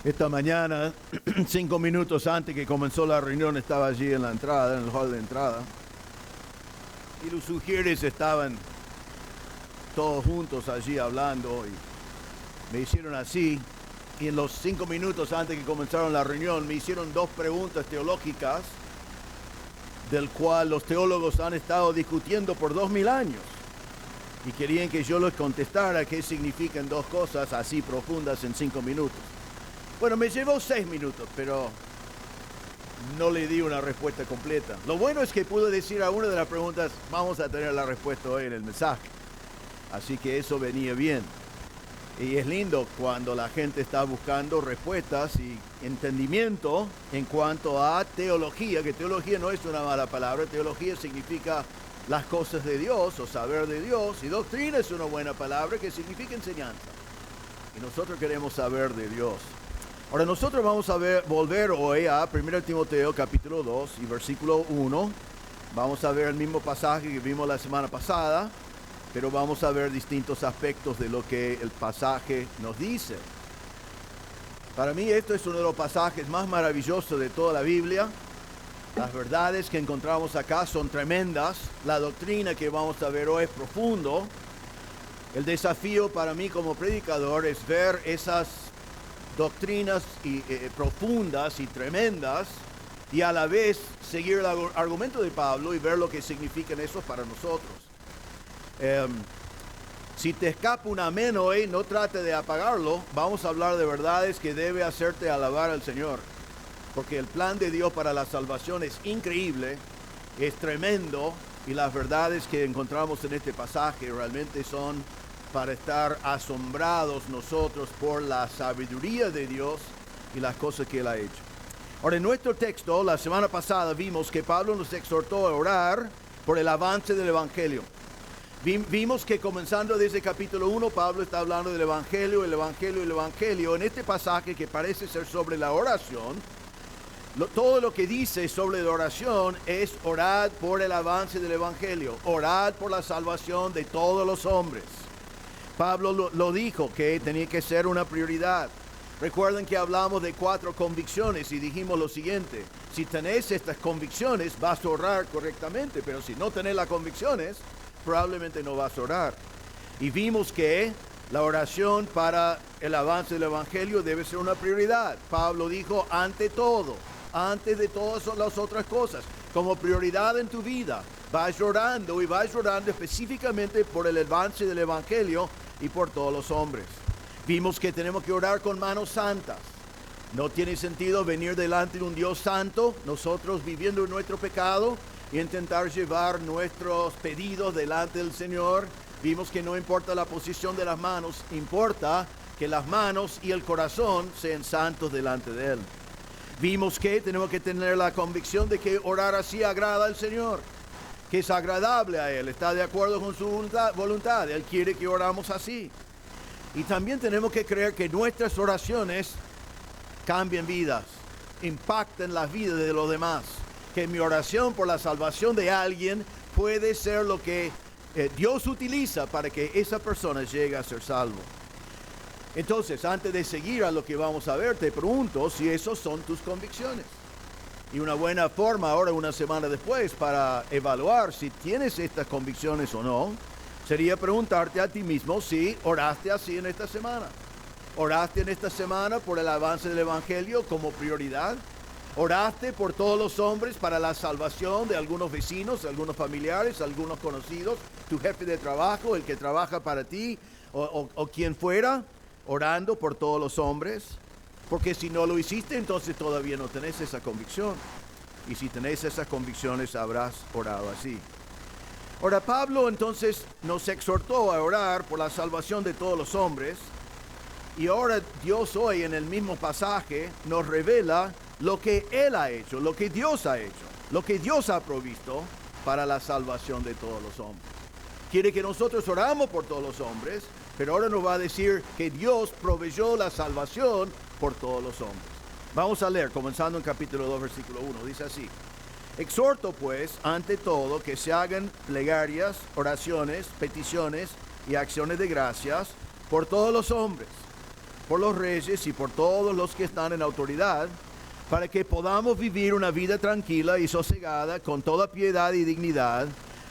Esta mañana, 5 minutos antes que comenzó la reunión, estaba allí en la entrada, en el hall de entrada. Y los sugieres estaban todos juntos allí hablando y me hicieron así. Y en los 5 minutos antes que comenzaron la reunión me hicieron 2 preguntas teológicas del cual los teólogos han estado discutiendo por 2000 años. Y querían que yo les contestara qué significan 2 cosas así profundas en 5 minutos. Bueno, me llevó 6 minutos, pero no le di una respuesta completa. Lo bueno es que pude decir a una de las preguntas, vamos a tener la respuesta hoy en el mensaje. Así que eso venía bien. Y es lindo cuando la gente está buscando respuestas y entendimiento en cuanto a teología, que teología no es una mala palabra, teología significa las cosas de Dios o saber de Dios, y doctrina es una buena palabra que significa enseñanza. Y nosotros queremos saber de Dios. Ahora nosotros vamos a volver hoy a 1 Timoteo capítulo 2 y versículo 1. Vamos a ver el mismo pasaje que vimos la semana pasada, pero vamos a ver distintos aspectos de lo que el pasaje nos dice. Para mí esto es uno de los pasajes más maravillosos de toda la Biblia. Las verdades que encontramos acá son tremendas. La doctrina que vamos a ver hoy es profundo. El desafío para mí como predicador es ver esas doctrinas profundas y tremendas y a la vez seguir el argumento de Pablo y ver lo que significan eso para nosotros. Si te escapa un amén hoy, no trate de apagarlo. Vamos a hablar de verdades que debe hacerte alabar al Señor, porque el plan de Dios para la salvación es increíble, es tremendo, y las verdades que encontramos en este pasaje realmente son para estar asombrados nosotros por la sabiduría de Dios y las cosas que Él ha hecho. Ahora, en nuestro texto, la semana pasada vimos que Pablo nos exhortó a orar por el avance del Evangelio. Vimos que comenzando desde capítulo 1, Pablo está hablando del Evangelio, el Evangelio, el Evangelio. En este pasaje que parece ser sobre la oración, todo lo que dice sobre la oración es orad por el avance del Evangelio, orad por la salvación de todos los hombres. Pablo lo dijo que tenía que ser una prioridad. Recuerden que hablamos de 4 convicciones y dijimos lo siguiente: si tenés estas convicciones vas a orar correctamente, pero si no tenés las convicciones, probablemente no vas a orar. Y vimos que la oración para el avance del Evangelio debe ser una prioridad. Pablo dijo ante todo, antes de todas las otras cosas, como prioridad en tu vida, vas orando específicamente por el avance del Evangelio y por todos los hombres. Vimos que tenemos que orar con manos santas. No tiene sentido venir delante de un Dios santo, nosotros viviendo en nuestro pecado, y intentar llevar nuestros pedidos delante del Señor. Vimos que no importa la posición de las manos, importa que las manos y el corazón sean santos delante de Él. Vimos que tenemos que tener la convicción de que orar así agrada al Señor, que es agradable a Él, está de acuerdo con su voluntad. Él quiere que oramos así. Y también tenemos que creer que nuestras oraciones cambian vidas, impactan las vidas de los demás. Que mi oración por la salvación de alguien puede ser lo que Dios utiliza para que esa persona llegue a ser salvo. Entonces, antes de seguir a lo que vamos a ver, te pregunto si esos son tus convicciones. Y una buena forma ahora, una semana después, para evaluar si tienes estas convicciones o no, sería preguntarte a ti mismo si oraste así en esta semana. ¿Oraste en esta semana por el avance del Evangelio como prioridad? ¿Oraste por todos los hombres para la salvación de algunos vecinos, algunos familiares, algunos conocidos, tu jefe de trabajo, el que trabaja para ti o quien fuera, orando por todos los hombres? Porque si no lo hiciste, entonces todavía no tenés esa convicción. Y si tenés esas convicciones, habrás orado así. Ahora, Pablo entonces nos exhortó a orar por la salvación de todos los hombres. Y ahora Dios hoy en el mismo pasaje nos revela lo que Él ha hecho, lo que Dios ha hecho, lo que Dios ha provisto para la salvación de todos los hombres. Quiere que nosotros oramos por todos los hombres, pero ahora nos va a decir que Dios proveyó la salvación por todos los hombres. Vamos a leer, comenzando en capítulo 2, versículo 1. Dice así: exhorto pues, ante todo, que se hagan plegarias, oraciones, peticiones y acciones de gracias por todos los hombres, por los reyes y por todos los que están en autoridad, para que podamos vivir una vida tranquila y sosegada con toda piedad y dignidad,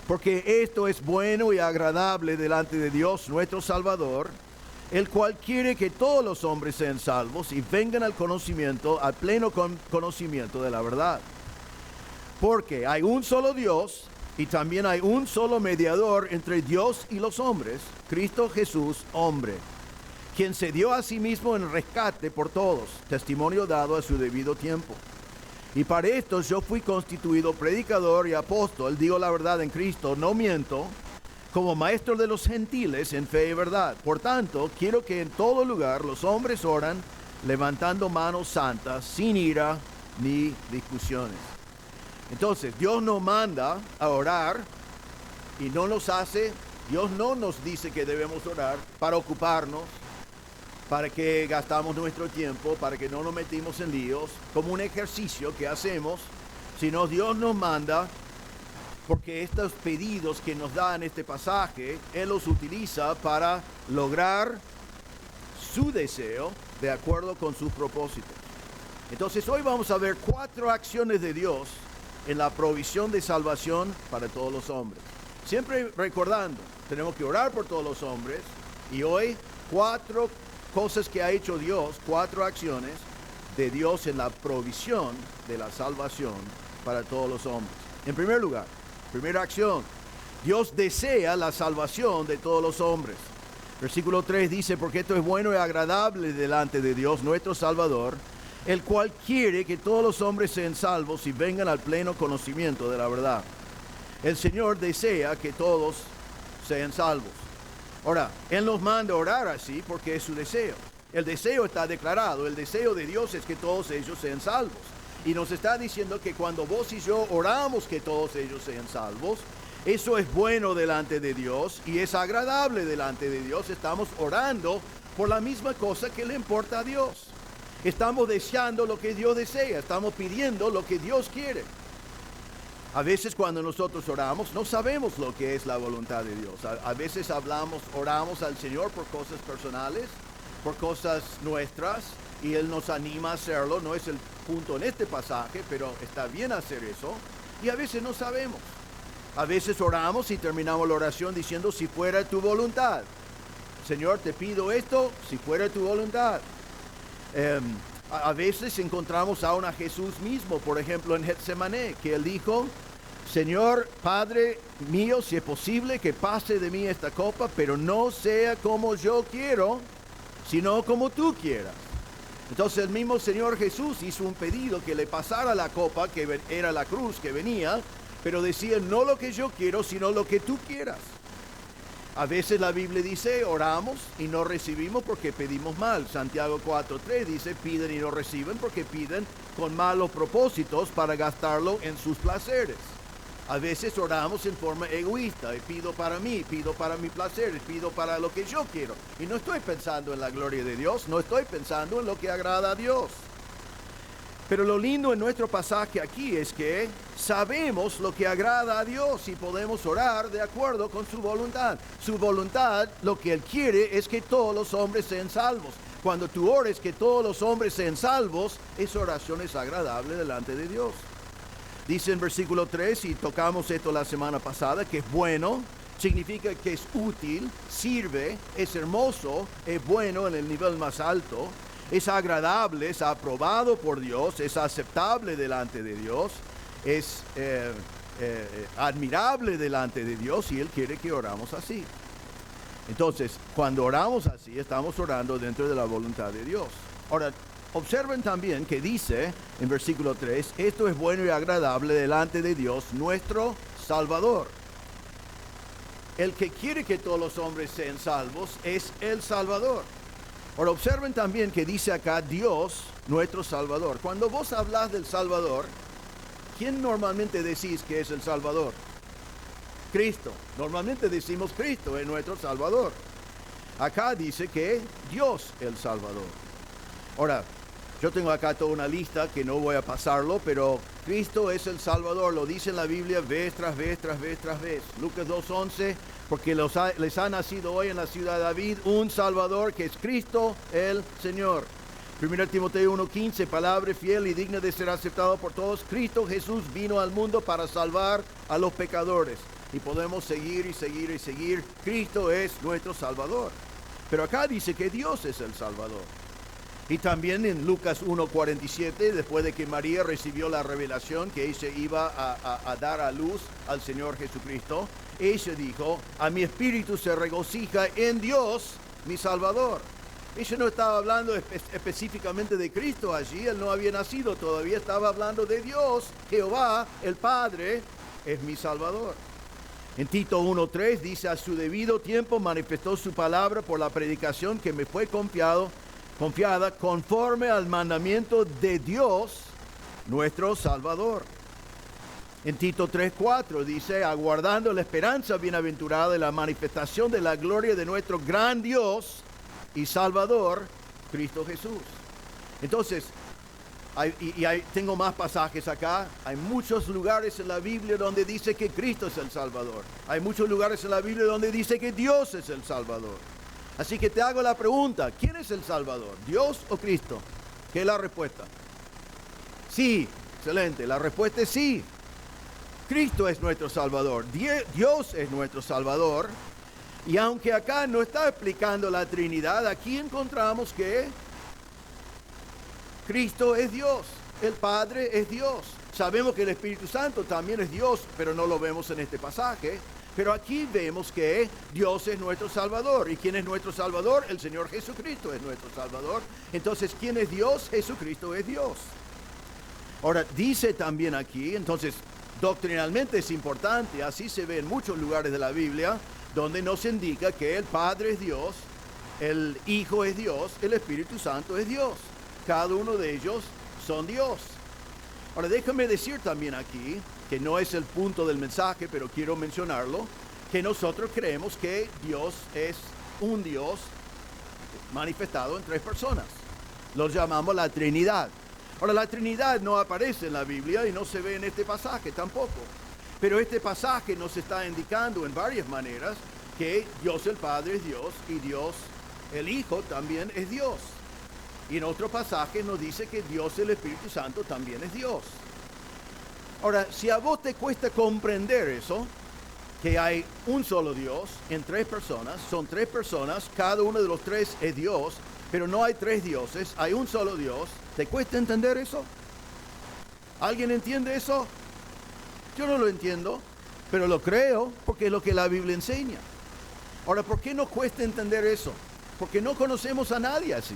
porque esto es bueno y agradable delante de Dios nuestro Salvador, el cual quiere que todos los hombres sean salvos y vengan al pleno conocimiento de la verdad. Porque hay un solo Dios y también hay un solo mediador entre Dios y los hombres, Cristo Jesús, hombre, quien se dio a sí mismo en rescate por todos, testimonio dado a su debido tiempo. Y para esto yo fui constituido predicador y apóstol, digo la verdad en Cristo, no miento, como maestro de los gentiles en fe y verdad. Por tanto, quiero que en todo lugar los hombres oran, levantando manos santas, sin ira ni discusiones. Entonces, Dios nos manda a orar y Dios no nos dice que debemos orar para ocuparnos, para que gastamos nuestro tiempo, para que no nos metimos en líos, como un ejercicio que hacemos, sino Dios nos manda porque estos pedidos que nos da en este pasaje, Él los utiliza para lograr su deseo de acuerdo con sus propósitos. Entonces hoy vamos a ver 4 acciones de Dios en la provisión de salvación para todos los hombres. Siempre recordando, tenemos que orar por todos los hombres, y hoy 4 cosas que ha hecho Dios, 4 acciones de Dios en la provisión de la salvación para todos los hombres. En primer lugar, primera acción, Dios desea la salvación de todos los hombres. Versículo 3 dice, porque esto es bueno y agradable delante de Dios nuestro Salvador, el cual quiere que todos los hombres sean salvos y vengan al pleno conocimiento de la verdad. El Señor desea que todos sean salvos. Ahora, Él nos manda a orar así porque es su deseo. El deseo está declarado, el deseo de Dios es que todos ellos sean salvos. Y nos está diciendo que cuando vos y yo oramos que todos ellos sean salvos, eso es bueno delante de Dios y es agradable delante de Dios. Estamos orando por la misma cosa que le importa a Dios. Estamos deseando lo que Dios desea, estamos pidiendo lo que Dios quiere. A veces cuando nosotros oramos no sabemos lo que es la voluntad de Dios. A veces oramos al Señor por cosas personales, por cosas nuestras, y Él nos anima a hacerlo. No es el punto en este pasaje, pero está bien hacer eso. Y a veces no sabemos. A veces oramos y terminamos la oración diciendo, si fuera tu voluntad. Señor, te pido esto, si fuera tu voluntad. A veces encontramos aún a Jesús mismo, por ejemplo en Getsemaní, que Él dijo, Señor, Padre mío, si es posible que pase de mí esta copa, pero no sea como yo quiero, sino como tú quieras. Entonces el mismo Señor Jesús hizo un pedido que le pasara la copa, que era la cruz que venía, pero decía, no lo que yo quiero, sino lo que tú quieras. A veces la Biblia dice, oramos y no recibimos porque pedimos mal. Santiago 4:3 dice, piden y no reciben porque piden con malos propósitos para gastarlo en sus placeres. A veces oramos en forma egoísta, y pido para mí, pido para mi placer, pido para lo que yo quiero. Y no estoy pensando en la gloria de Dios, no estoy pensando en lo que agrada a Dios. Pero lo lindo en nuestro pasaje aquí es que sabemos lo que agrada a Dios y podemos orar de acuerdo con su voluntad. Su voluntad, lo que Él quiere es que todos los hombres sean salvos. Cuando tú ores que todos los hombres sean salvos, esa oración es agradable delante de Dios. Dice en versículo 3, y tocamos esto la semana pasada, que es bueno, significa que es útil, sirve, es hermoso, es bueno en el nivel más alto. Es agradable, es aprobado por Dios, es aceptable delante de Dios, es admirable delante de Dios, y Él quiere que oramos así. Entonces, cuando oramos así, estamos orando dentro de la voluntad de Dios. Ahora, observen también que dice en versículo 3, esto es bueno y agradable delante de Dios, nuestro Salvador. El que quiere que todos los hombres sean salvos es el Salvador. Ahora observen también que dice acá Dios, nuestro Salvador. Cuando vos hablas del Salvador, ¿quién normalmente decís que es el Salvador? Cristo. Normalmente decimos Cristo es nuestro Salvador. Acá dice que Dios el Salvador. Ahora, yo tengo acá toda una lista que no voy a pasarlo, pero Cristo es el Salvador, lo dice en la Biblia vez tras vez tras vez tras vez. Lucas 2:11, porque les ha nacido hoy en la ciudad de David un Salvador, que es Cristo el Señor. 1 Timoteo 1:15, palabra fiel y digna de ser aceptado por todos. Cristo Jesús vino al mundo para salvar a los pecadores. Y podemos seguir y seguir y seguir. Cristo es nuestro Salvador. Pero acá dice que Dios es el Salvador. Y también en Lucas 1:47, después de que María recibió la revelación que ella iba a dar a luz al Señor Jesucristo, ella dijo: a mi espíritu se regocija en Dios, mi Salvador. Ella no estaba hablando específicamente de Cristo allí, él no había nacido todavía, estaba hablando de Dios, Jehová, el Padre, es mi Salvador. En Tito 1:3 dice: a su debido tiempo manifestó su palabra por la predicación que me fue confiada conforme al mandamiento de Dios, nuestro Salvador. En Tito 3:4 dice: aguardando la esperanza bienaventurada de la manifestación de la gloria de nuestro gran Dios y Salvador, Cristo Jesús. Entonces, tengo más pasajes acá. Hay muchos lugares en la Biblia donde dice que Cristo es el Salvador. Hay muchos lugares en la Biblia donde dice que Dios es el Salvador. Así que te hago la pregunta: ¿quién es el Salvador? ¿Dios o Cristo? ¿Qué es la respuesta? Sí, excelente. La respuesta es sí. Cristo es nuestro Salvador. Dios es nuestro Salvador. Y aunque acá no está explicando la Trinidad, aquí encontramos que Cristo es Dios, el Padre es Dios. Sabemos que el Espíritu Santo también es Dios, pero no lo vemos en este pasaje. Pero aquí vemos que Dios es nuestro Salvador. ¿Y quién es nuestro Salvador? El Señor Jesucristo es nuestro Salvador. Entonces, ¿quién es Dios? Jesucristo es Dios. Ahora, dice también aquí, entonces, doctrinalmente es importante, así se ve en muchos lugares de la Biblia, donde nos indica que el Padre es Dios, el Hijo es Dios, el Espíritu Santo es Dios. Cada uno de ellos son Dios. Ahora, déjame decir también aquí, que no es el punto del mensaje, pero quiero mencionarlo, que nosotros creemos que Dios es un Dios manifestado en tres personas. Los llamamos la Trinidad. Ahora, la Trinidad no aparece en la Biblia y no se ve en este pasaje tampoco. Pero este pasaje nos está indicando en varias maneras que Dios el Padre es Dios y Dios el Hijo también es Dios. Y en otro pasaje nos dice que Dios el Espíritu Santo también es Dios. Ahora, si a vos te cuesta comprender eso, que hay un solo Dios en tres personas, son tres personas, cada uno de los tres es Dios, pero no hay tres dioses, hay un solo Dios, ¿te cuesta entender eso? ¿Alguien entiende eso? Yo no lo entiendo, pero lo creo porque es lo que la Biblia enseña. Ahora, ¿por qué nos cuesta entender eso? Porque no conocemos a nadie así.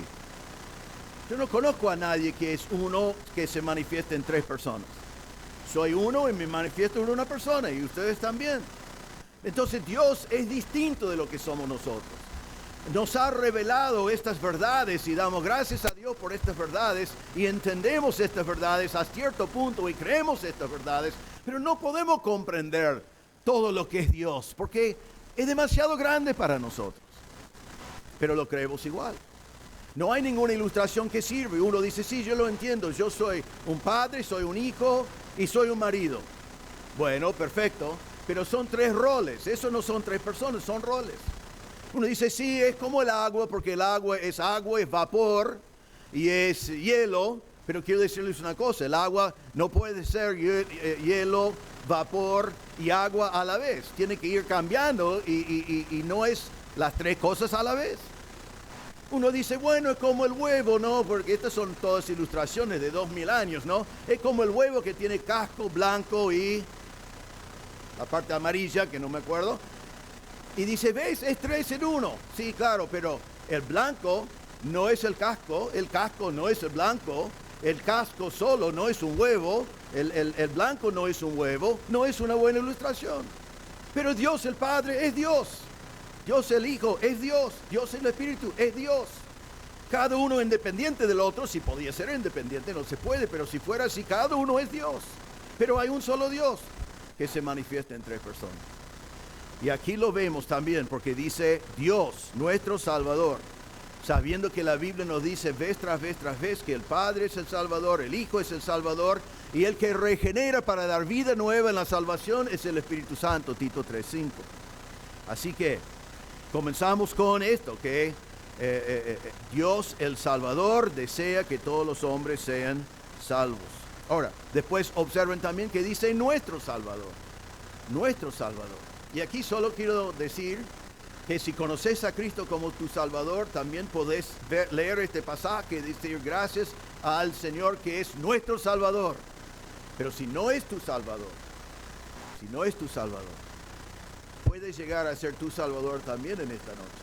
Yo no conozco a nadie que es uno que se manifieste en tres personas. Soy uno y me manifiesto en una persona y ustedes también. Entonces Dios es distinto de lo que somos nosotros. Nos ha revelado estas verdades y damos gracias a Dios por estas verdades y entendemos estas verdades a cierto punto y creemos estas verdades, pero no podemos comprender todo lo que es Dios porque es demasiado grande para nosotros. Pero lo creemos igual. No hay ninguna ilustración que sirve. Uno dice: sí, yo lo entiendo, yo soy un padre, soy un hijo y soy un marido. Bueno, perfecto, pero son tres roles. Eso no son tres personas, son roles. Uno dice: sí, es como el agua, porque el agua, es vapor y es hielo. Pero quiero decirles una cosa: el agua no puede ser hielo, vapor y agua a la vez. Tiene que ir cambiando y no es las tres cosas a la vez. Uno dice: bueno, es como el huevo, ¿no? Porque estas son todas ilustraciones de 2000 años, ¿no? Es como el huevo que tiene casco blanco y la parte amarilla, que no me acuerdo. Y dice: ¿ves? Es tres en uno. Sí, claro, pero el blanco no es el casco no es el blanco, el casco solo no es un huevo, el blanco no es un huevo, no es una buena ilustración. Pero Dios el Padre es Dios, Dios el Hijo es Dios, Dios el Espíritu es Dios. Cada uno independiente del otro. Si podía ser independiente, no se puede, pero si fuera así, cada uno es Dios. Pero hay un solo Dios que se manifiesta en tres personas. Y aquí lo vemos también porque dice Dios, nuestro Salvador. Sabiendo que la Biblia nos dice vez tras vez que el Padre es el Salvador, el Hijo es el Salvador y el que regenera para dar vida nueva en la salvación es el Espíritu Santo, Tito 3:5. Así que comenzamos con esto, que Dios el Salvador desea que todos los hombres sean salvos. Ahora, después observen también que dice nuestro Salvador. Nuestro Salvador. Y aquí solo quiero decir que si conoces a Cristo como tu Salvador, también podés leer este pasaje y decir gracias al Señor que es nuestro Salvador. Pero si no es tu Salvador, puedes llegar a ser tu Salvador también en esta noche.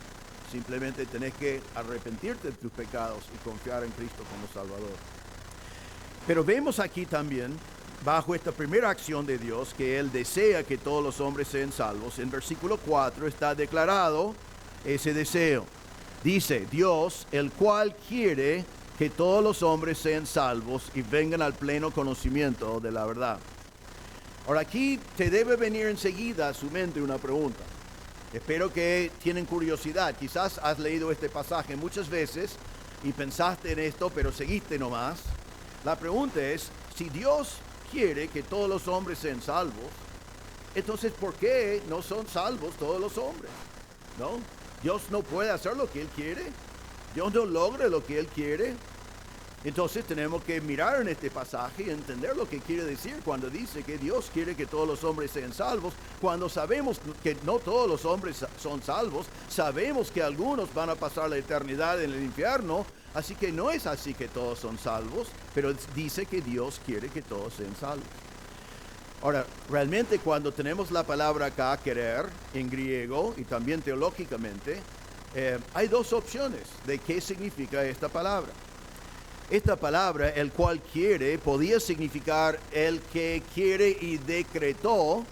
Simplemente tenés que arrepentirte de tus pecados y confiar en Cristo como Salvador. Pero vemos aquí también, bajo esta primera acción de Dios, que Él desea que todos los hombres sean salvos. En versículo 4 está declarado ese deseo. Dice, Dios, el cual quiere que todos los hombres sean salvos y vengan al pleno conocimiento de la verdad. Ahora aquí te debe venir enseguida a su mente una pregunta. Espero que tienen curiosidad. Quizás has leído este pasaje muchas veces y pensaste en esto, pero seguiste nomás. La pregunta es, si Dios quiere que todos los hombres sean salvos, entonces ¿por qué no son salvos todos los hombres? ¿No? Dios no puede hacer lo que Él quiere. Dios no logra lo que Él quiere. Entonces tenemos que mirar en este pasaje y entender lo que quiere decir cuando dice que Dios quiere que todos los hombres sean salvos. Cuando sabemos que no todos los hombres son salvos, sabemos que algunos van a pasar la eternidad en el infierno. Así que no es así que todos son salvos, pero dice que Dios quiere que todos sean salvos. Ahora, realmente cuando tenemos la palabra acá, querer, en griego y también teológicamente, hay dos opciones de qué significa esta palabra. Esta palabra, el cual quiere, podía significar el que quiere y decretó,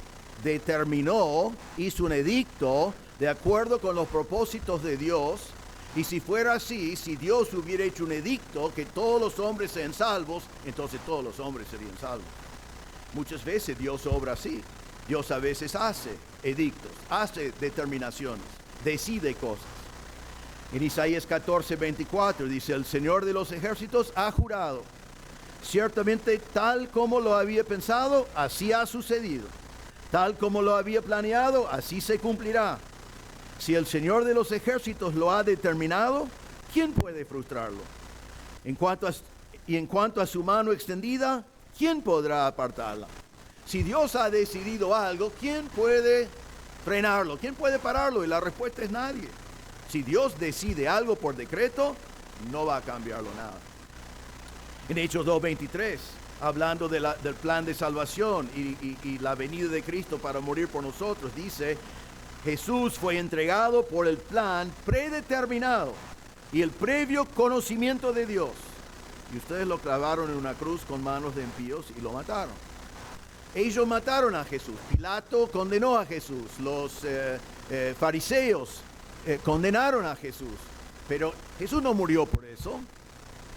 determinó, hizo un edicto de acuerdo con los propósitos de Dios. Y si fuera así, si Dios hubiera hecho un edicto que todos los hombres sean salvos, entonces todos los hombres serían salvos. Muchas veces Dios obra así. Dios a veces hace edictos, hace determinaciones, decide cosas. En Isaías 14:24 dice, el Señor de los ejércitos ha jurado, ciertamente tal como lo había pensado, así ha sucedido. Tal como lo había planeado, así se cumplirá. Si el Señor de los ejércitos lo ha determinado, ¿quién puede frustrarlo? En cuanto a su mano extendida, ¿quién podrá apartarla? Si Dios ha decidido algo, ¿quién puede frenarlo? ¿Quién puede pararlo? Y la respuesta es nadie. Si Dios decide algo por decreto, no va a cambiarlo nada. En Hechos 2:23, hablando del plan de salvación y la venida de Cristo para morir por nosotros, dice, Jesús fue entregado por el plan predeterminado y el previo conocimiento de Dios. Y ustedes lo clavaron en una cruz con manos de impíos y lo mataron. Ellos mataron a Jesús. Pilato condenó a Jesús. Los fariseos condenaron a Jesús. Pero Jesús no murió por eso.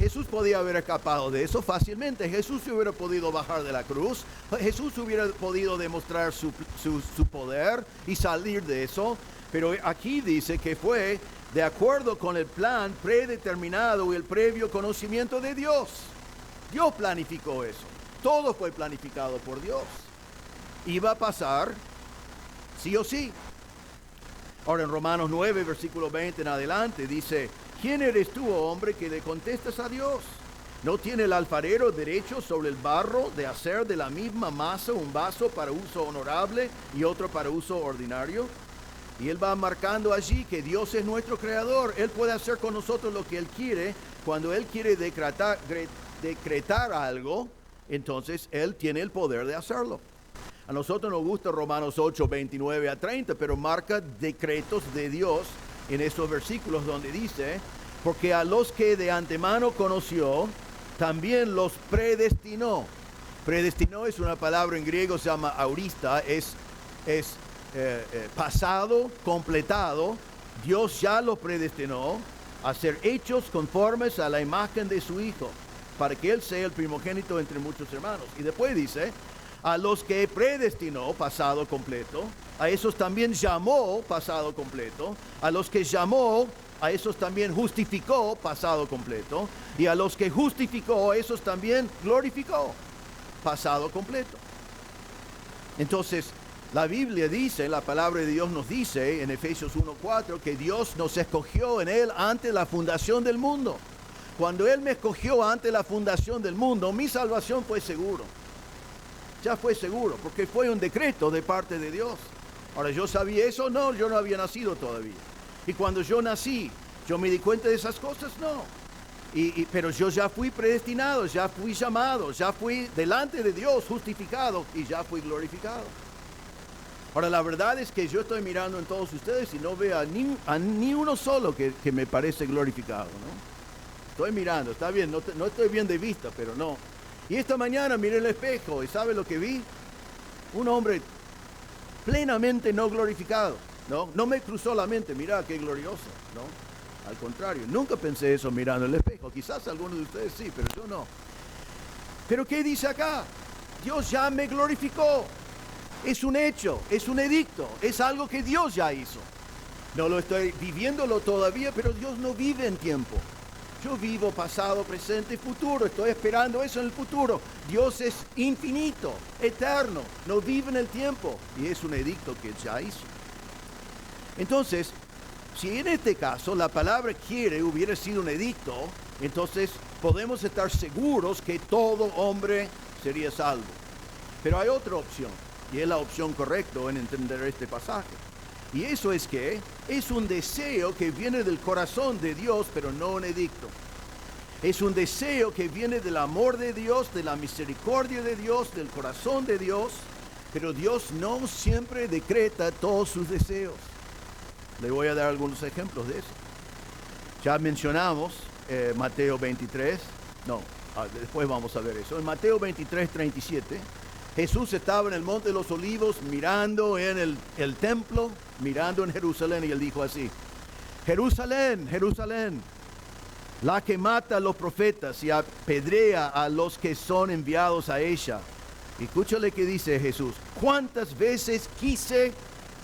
Jesús podía haber escapado de eso fácilmente. Jesús se hubiera podido bajar de la cruz. Jesús hubiera podido demostrar su poder y salir de eso. Pero aquí dice que fue de acuerdo con el plan predeterminado y el previo conocimiento de Dios. Dios planificó eso. Todo fue planificado por Dios. Iba a pasar sí o sí. Ahora en Romanos 9, versículo 20 en adelante dice, ¿quién eres tú, oh hombre, que le contestas a Dios? ¿No tiene el alfarero derecho sobre el barro de hacer de la misma masa un vaso para uso honorable y otro para uso ordinario? Y Él va marcando allí que Dios es nuestro creador. Él puede hacer con nosotros lo que Él quiere. Cuando Él quiere decretar algo, entonces Él tiene el poder de hacerlo. A nosotros nos gusta Romanos 8, 29 a 30, pero marca decretos de Dios en esos versículos donde dice, porque a los que de antemano conoció, también los predestinó. Predestinó es una palabra en griego, se llama aurista, es pasado, completado. Dios ya los predestinó a ser hechos conformes a la imagen de su Hijo, para que Él sea el primogénito entre muchos hermanos. Y después dice, a los que predestinó, pasado completo, a esos también llamó, pasado completo, a los que llamó, a esos también justificó, pasado completo, y a los que justificó, a esos también glorificó, pasado completo. Entonces, La Biblia dice, la palabra de Dios nos dice en Efesios 1:4 que Dios nos escogió en Él antes de la fundación del mundo. Cuando Él me escogió antes de la fundación del mundo, mi salvación fue seguro. Ya fue seguro, porque fue un decreto de parte de Dios. Ahora, ¿yo sabía eso? No, yo no había nacido todavía. Y cuando yo nací, ¿yo me di cuenta de esas cosas? No. Pero yo ya fui predestinado, ya fui llamado, ya fui delante de Dios justificado y ya fui glorificado. Ahora, la verdad es que yo estoy mirando en todos ustedes y no veo a ni uno solo que me parece glorificado, ¿no? Estoy mirando, está bien, no estoy bien de vista, pero no. Y esta mañana miré el espejo y ¿sabe lo que vi? Un hombre plenamente no glorificado, ¿no? No me cruzó la mente, mira qué glorioso, ¿no? Al contrario, nunca pensé eso mirando el espejo. Quizás algunos de ustedes sí, pero yo no. Pero ¿qué dice acá? Dios ya me glorificó. Es un hecho, es un edicto, es algo que Dios ya hizo. No lo estoy viviéndolo todavía, pero Dios no vive en tiempo. Yo vivo pasado, presente y futuro. Estoy esperando eso en el futuro. Dios es infinito, eterno, no vive en el tiempo. Y es un edicto que ya hizo. Entonces, si en este caso la palabra quiere hubiera sido un edicto, entonces podemos estar seguros que todo hombre sería salvo. Pero hay otra opción, y es la opción correcta en entender este pasaje. Y eso es que es un deseo que viene del corazón de Dios, pero no un edicto. Es un deseo que viene del amor de Dios, de la misericordia de Dios, del corazón de Dios, pero Dios no siempre decreta todos sus deseos. Le voy a dar algunos ejemplos de eso. Ya mencionamos Mateo 23, después vamos a ver eso. En Mateo 23:37, Jesús estaba en el Monte de los Olivos mirando en el templo, mirando en Jerusalén, y él dijo así: Jerusalén, Jerusalén, la que mata a los profetas y apedrea a los que son enviados a ella. Escúchale que dice Jesús: ¿cuántas veces quise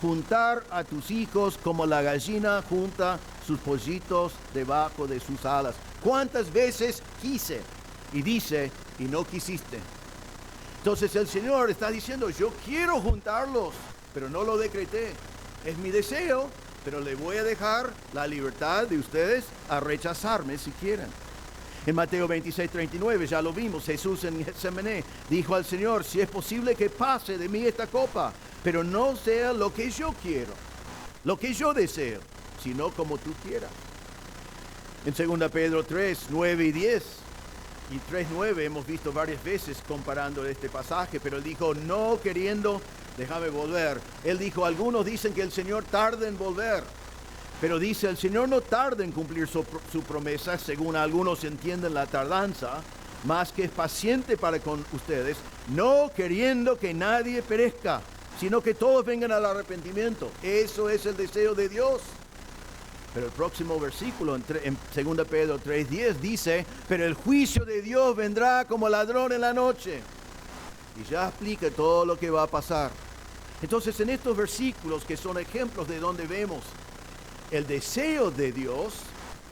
juntar a tus hijos como la gallina junta sus pollitos debajo de sus alas? ¿Cuántas veces quise? Y dice, y no quisiste. Entonces el Señor está diciendo, yo quiero juntarlos, pero no lo decreté. Es mi deseo, pero le voy a dejar la libertad de ustedes a rechazarme si quieren. En Mateo 26:39, ya lo vimos, Jesús en Getsemaní dijo al Señor: si es posible que pase de mí esta copa, pero no sea lo que yo quiero, lo que yo deseo, sino como tú quieras. En 2 Pedro 3:9 y 10 y 3:9 hemos visto varias veces comparando este pasaje, pero él dijo, no queriendo, déjame volver. Él dijo, algunos dicen que el Señor tarda en volver, pero dice, el Señor no tarda en cumplir su promesa, según algunos entienden la tardanza, más que es paciente para con ustedes, no queriendo que nadie perezca, sino que todos vengan al arrepentimiento. Eso es el deseo de Dios. Pero el próximo versículo, en 2 Pedro 3:10, dice, pero el juicio de Dios vendrá como ladrón en la noche. Y ya explica todo lo que va a pasar. Entonces, en estos versículos, que son ejemplos de donde vemos el deseo de Dios,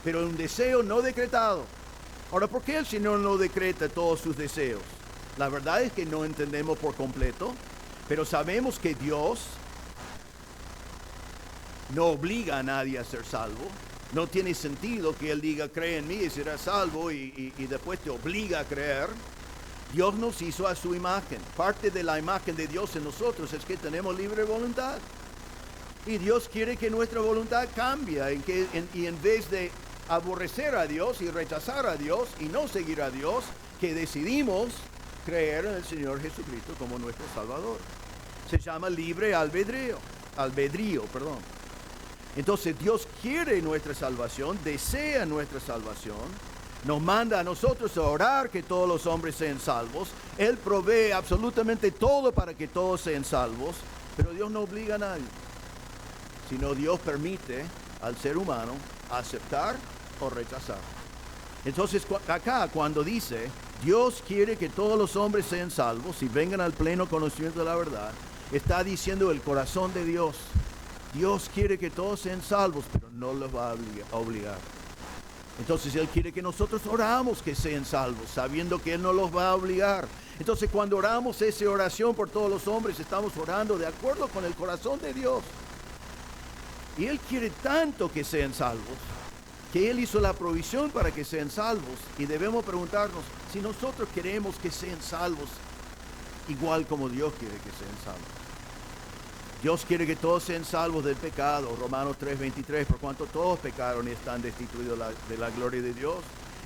pero un deseo no decretado. Ahora, ¿por qué el Señor no decreta todos sus deseos? La verdad es que no entendemos por completo, pero sabemos que Dios no obliga a nadie a ser salvo. No tiene sentido que Él diga, cree en mí y serás salvo, y después te obliga a creer. Dios nos hizo a su imagen. Parte de la imagen de Dios en nosotros es que tenemos libre voluntad. Y Dios quiere que nuestra voluntad cambie y en vez de aborrecer a Dios y rechazar a Dios y no seguir a Dios, que decidimos creer en el Señor Jesucristo como nuestro Salvador. Se llama libre albedrío. Entonces Dios quiere nuestra salvación, desea nuestra salvación, nos manda a nosotros a orar que todos los hombres sean salvos. Él provee absolutamente todo para que todos sean salvos, pero Dios no obliga a nadie, sino Dios permite al ser humano aceptar o rechazar. Entonces acá cuando dice Dios quiere que todos los hombres sean salvos y vengan al pleno conocimiento de la verdad, está diciendo el corazón de Dios. Dios quiere que todos sean salvos, pero no los va a obligar. Entonces Él quiere que nosotros oramos que sean salvos, sabiendo que Él no los va a obligar. Entonces cuando oramos esa oración por todos los hombres, estamos orando de acuerdo con el corazón de Dios. Y Él quiere tanto que sean salvos, que Él hizo la provisión para que sean salvos. Y debemos preguntarnos si nosotros queremos que sean salvos, igual como Dios quiere que sean salvos. Dios quiere que todos sean salvos del pecado, Romanos 3:23, por cuanto todos pecaron y están destituidos de la gloria de Dios.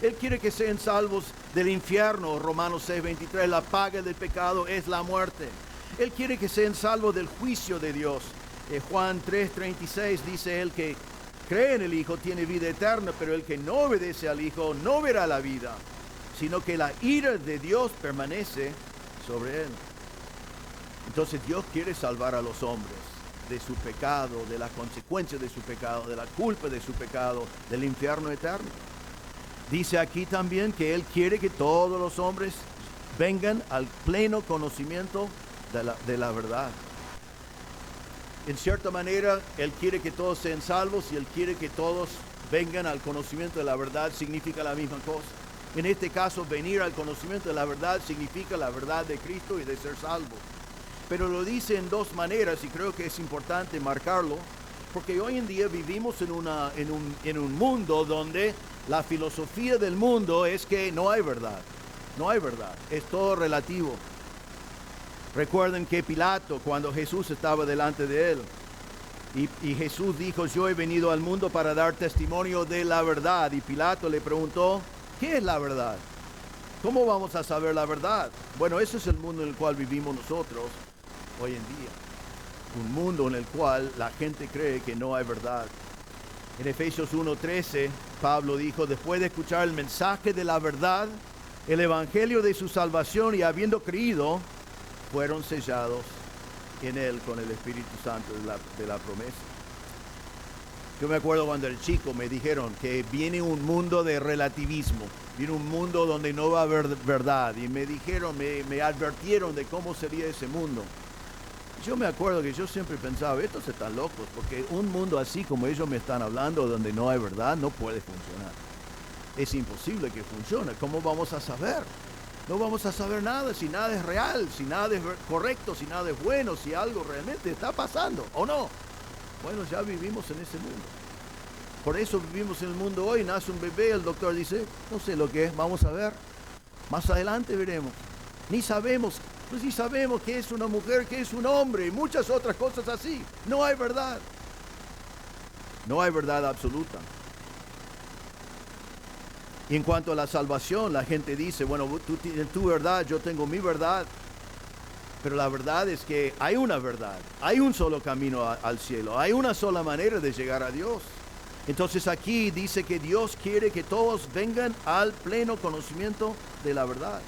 Él quiere que sean salvos del infierno, Romanos 6:23, la paga del pecado es la muerte. Él quiere que sean salvos del juicio de Dios. Juan 3:36 dice él que cree en el Hijo tiene vida eterna, pero el que no obedece al Hijo no verá la vida, sino que la ira de Dios permanece sobre él. Entonces Dios quiere salvar a los hombres de su pecado, de las consecuencias de su pecado, de la culpa de su pecado, del infierno eterno. Dice aquí también que Él quiere que todos los hombres vengan al pleno conocimiento de la verdad. En cierta manera, Él quiere que todos sean salvos y Él quiere que todos vengan al conocimiento de la verdad, significa la misma cosa. En este caso, venir al conocimiento de la verdad significa la verdad de Cristo y de ser salvo. Pero lo dice en dos maneras y creo que es importante marcarlo, porque hoy en día vivimos en un mundo donde la filosofía del mundo es que no hay verdad, no hay verdad, es todo relativo. Recuerden que Pilato, cuando Jesús estaba delante de él, y Jesús dijo, yo he venido al mundo para dar testimonio de la verdad, y Pilato le preguntó, ¿qué es la verdad? ¿Cómo vamos a saber la verdad? Bueno, ese es el mundo en el cual vivimos nosotros hoy en día. Un mundo en el cual la gente cree que no hay verdad. En Efesios 1:13, Pablo dijo, después de escuchar el mensaje de la verdad, el evangelio de su salvación y habiendo creído, fueron sellados en él con el Espíritu Santo de la promesa. Yo me acuerdo cuando era chico me dijeron que viene un mundo de relativismo, viene un mundo donde no va a haber verdad, y me dijeron, me advirtieron de cómo sería ese mundo. Yo me acuerdo que yo siempre pensaba, estos están locos, porque un mundo así como ellos me están hablando, donde no hay verdad, no puede funcionar. Es imposible que funcione. ¿Cómo vamos a saber? No vamos a saber nada si nada es real, si nada es correcto, si nada es bueno, si algo realmente está pasando o no. Bueno, ya vivimos en ese mundo. Por eso vivimos en el mundo hoy. Nace un bebé, el doctor dice, no sé lo que es, vamos a ver. Más adelante veremos. Ni sabemos, pues sí sabemos que es una mujer, que es un hombre y muchas otras cosas así. No hay verdad. No hay verdad absoluta. Y en cuanto a la salvación, la gente dice, bueno, tú tienes tu verdad, yo tengo mi verdad. Pero la verdad es que hay una verdad, hay un solo camino al cielo, hay una sola manera de llegar a Dios. Entonces aquí dice que Dios quiere que todos vengan al pleno conocimiento de la verdad.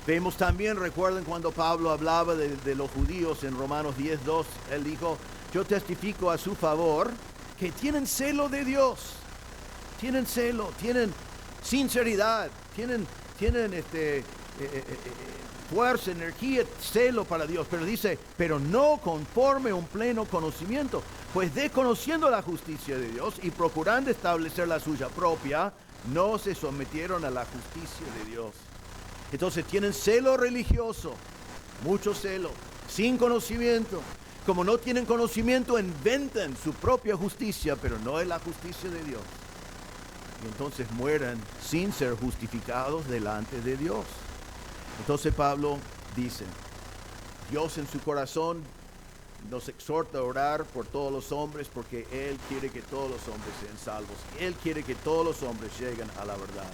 Vemos también, recuerden cuando Pablo hablaba de los judíos en Romanos 10:2, él dijo, yo testifico a su favor que tienen celo de Dios, tienen celo, tienen sinceridad, tienen fuerza, energía, celo para Dios, pero dice, pero no conforme a un pleno conocimiento, pues desconociendo la justicia de Dios y procurando establecer la suya propia, no se sometieron a la justicia de Dios. Entonces tienen celo religioso, mucho celo, sin conocimiento. Como no tienen conocimiento, inventan su propia justicia, pero no es la justicia de Dios. Y entonces mueren sin ser justificados delante de Dios. Entonces Pablo dice, Dios en su corazón nos exhorta a orar por todos los hombres porque Él quiere que todos los hombres sean salvos. Él quiere que todos los hombres lleguen a la verdad.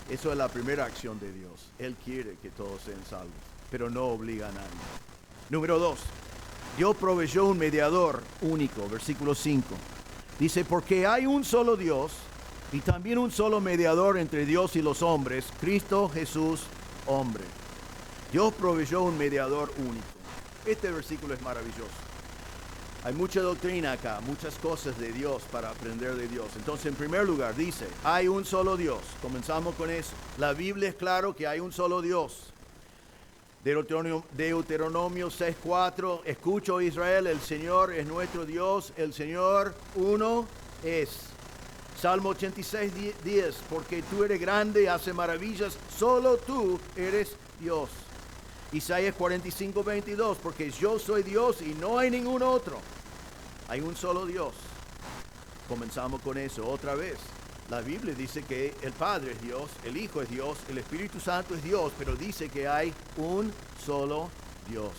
Eso es la primera acción de Dios. Él quiere que todos sean salvos, pero no obliga a nadie. Número 2, Dios proveyó un mediador único, versículo 5. Dice, porque hay un solo Dios y también un solo mediador entre Dios y los hombres, Cristo Jesús, hombre. Dios proveyó un mediador único. Este versículo es maravilloso. Hay mucha doctrina acá, muchas cosas de Dios para aprender de Dios. Entonces, en primer lugar, dice, hay un solo Dios. Comenzamos con eso. La Biblia es claro que hay un solo Dios. Deuteronomio 6:4, escucho Israel, el Señor es nuestro Dios, el Señor uno es. Salmo 86, 10, porque tú eres grande y haces maravillas, solo tú eres Dios. Isaías 45, 22, porque yo soy Dios y no hay ningún otro. Hay un solo Dios. Comenzamos con eso otra vez. La Biblia dice que el Padre es Dios, el Hijo es Dios, el Espíritu Santo es Dios, pero dice que hay un solo Dios.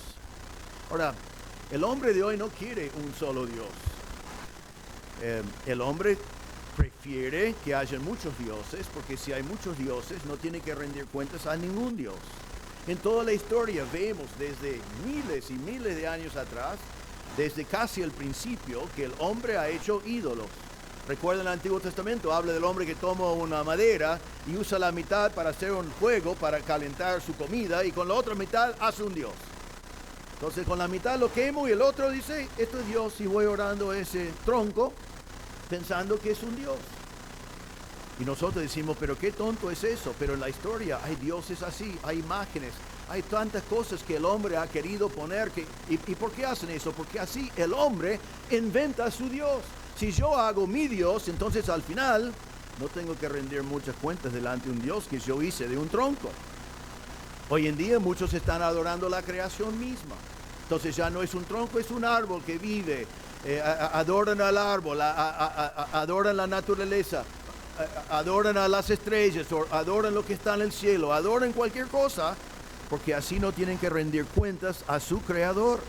Ahora, el hombre de hoy no quiere un solo Dios. El hombre prefiere que haya muchos dioses, porque si hay muchos dioses no tiene que rendir cuentas a ningún Dios. En toda la historia vemos desde miles y miles de años atrás, desde casi el principio, que el hombre ha hecho ídolos. Recuerden el Antiguo Testamento, habla del hombre que toma una madera y usa la mitad para hacer un fuego, para calentar su comida, y con la otra mitad hace un Dios. Entonces con la mitad lo quemo y el otro dice, esto es Dios, y voy orando ese tronco pensando que es un Dios. Y nosotros decimos, pero qué tonto es eso. Pero en la historia hay dioses así, hay imágenes, hay tantas cosas que el hombre ha querido poner. ¿Y por qué hacen eso? Porque así el hombre inventa a su Dios. Si yo hago mi Dios, entonces al final no tengo que rendir muchas cuentas delante de un Dios que yo hice de un tronco. Hoy en día muchos están adorando la creación misma. Entonces ya no es un tronco, es un árbol que vive. Adoran al árbol, adoran la naturaleza, adoran a las estrellas, o adoran lo que está en el cielo, adoran cualquier cosa, porque así no tienen que rendir cuentas a su creador.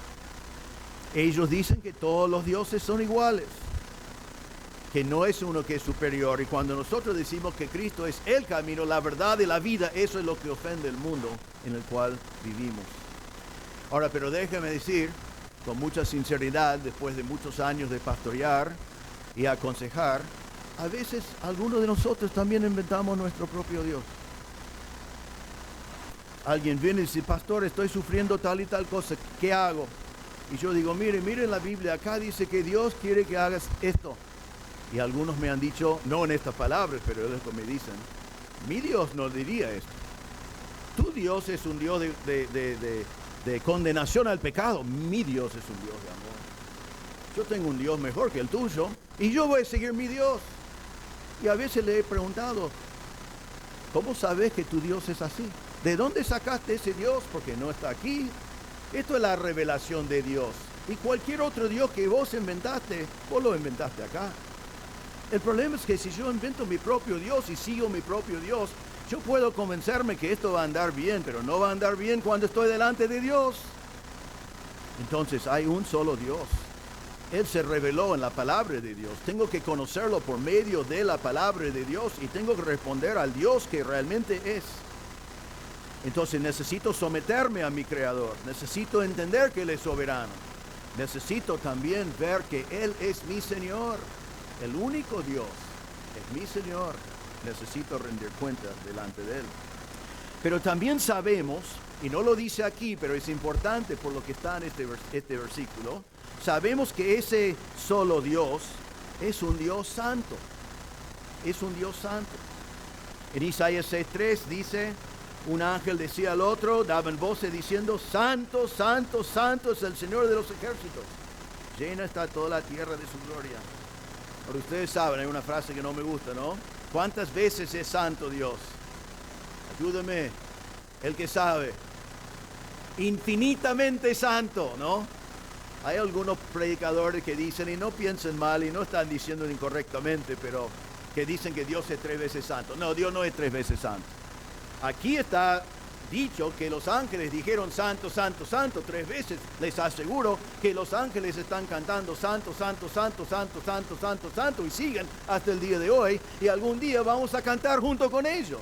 Ellos dicen que todos los dioses son iguales, que no es uno que es superior, y cuando nosotros decimos que Cristo es el camino, la verdad y la vida, eso es lo que ofende el mundo en el cual vivimos. Ahora, pero déjame decir, con mucha sinceridad, después de muchos años de pastorear y aconsejar, a veces algunos de nosotros también inventamos nuestro propio Dios. Alguien viene y dice, pastor, estoy sufriendo tal y tal cosa, ¿qué hago? Y yo digo, miren la Biblia, acá dice que Dios quiere que hagas esto. Y algunos me han dicho, no en estas palabras, pero es lo que me dicen, mi Dios no diría esto. Tu Dios es un Dios de condenación al pecado. Mi Dios es un Dios de amor. Yo tengo un Dios mejor que el tuyo y yo voy a seguir mi Dios. Y a veces le he preguntado, ¿cómo sabes que tu Dios es así? ¿De dónde sacaste ese Dios? Porque no está aquí. Esto es la revelación de Dios. Y cualquier otro Dios que vos inventaste, vos lo inventaste acá. El problema es que si yo invento mi propio Dios y sigo mi propio Dios, yo puedo convencerme que esto va a andar bien, pero no va a andar bien cuando estoy delante de Dios. Entonces hay un solo Dios. Él se reveló en la palabra de Dios. Tengo que conocerlo por medio de la palabra de Dios y tengo que responder al Dios que realmente es. Entonces necesito someterme a mi Creador. Necesito entender que Él es soberano. Necesito también ver que Él es mi Señor. El único Dios es mi Señor. Necesito rendir cuentas delante de Él. Pero también sabemos, y no lo dice aquí, pero es importante por lo que está en este versículo, sabemos que ese solo Dios es un Dios santo. Es un Dios santo. En Isaías 6:3 dice, un ángel decía al otro, daban voces diciendo, santo, santo, santo es el Señor de los ejércitos. Llena está toda la tierra de su gloria. Pero ustedes saben, hay una frase que no me gusta, ¿no? ¿Cuántas veces es santo Dios? Ayúdame, el que sabe. Infinitamente santo, ¿no? Hay algunos predicadores que dicen, y no piensen mal, y no están diciendo incorrectamente, pero que dicen que Dios es 3 veces santo. No, Dios no es 3 veces santo. Aquí está dicho que los ángeles dijeron santo, santo, santo 3 veces. Les aseguro que los ángeles están cantando santo, santo, santo, santo, santo, santo, santo, y siguen hasta el día de hoy, y algún día vamos a cantar junto con ellos.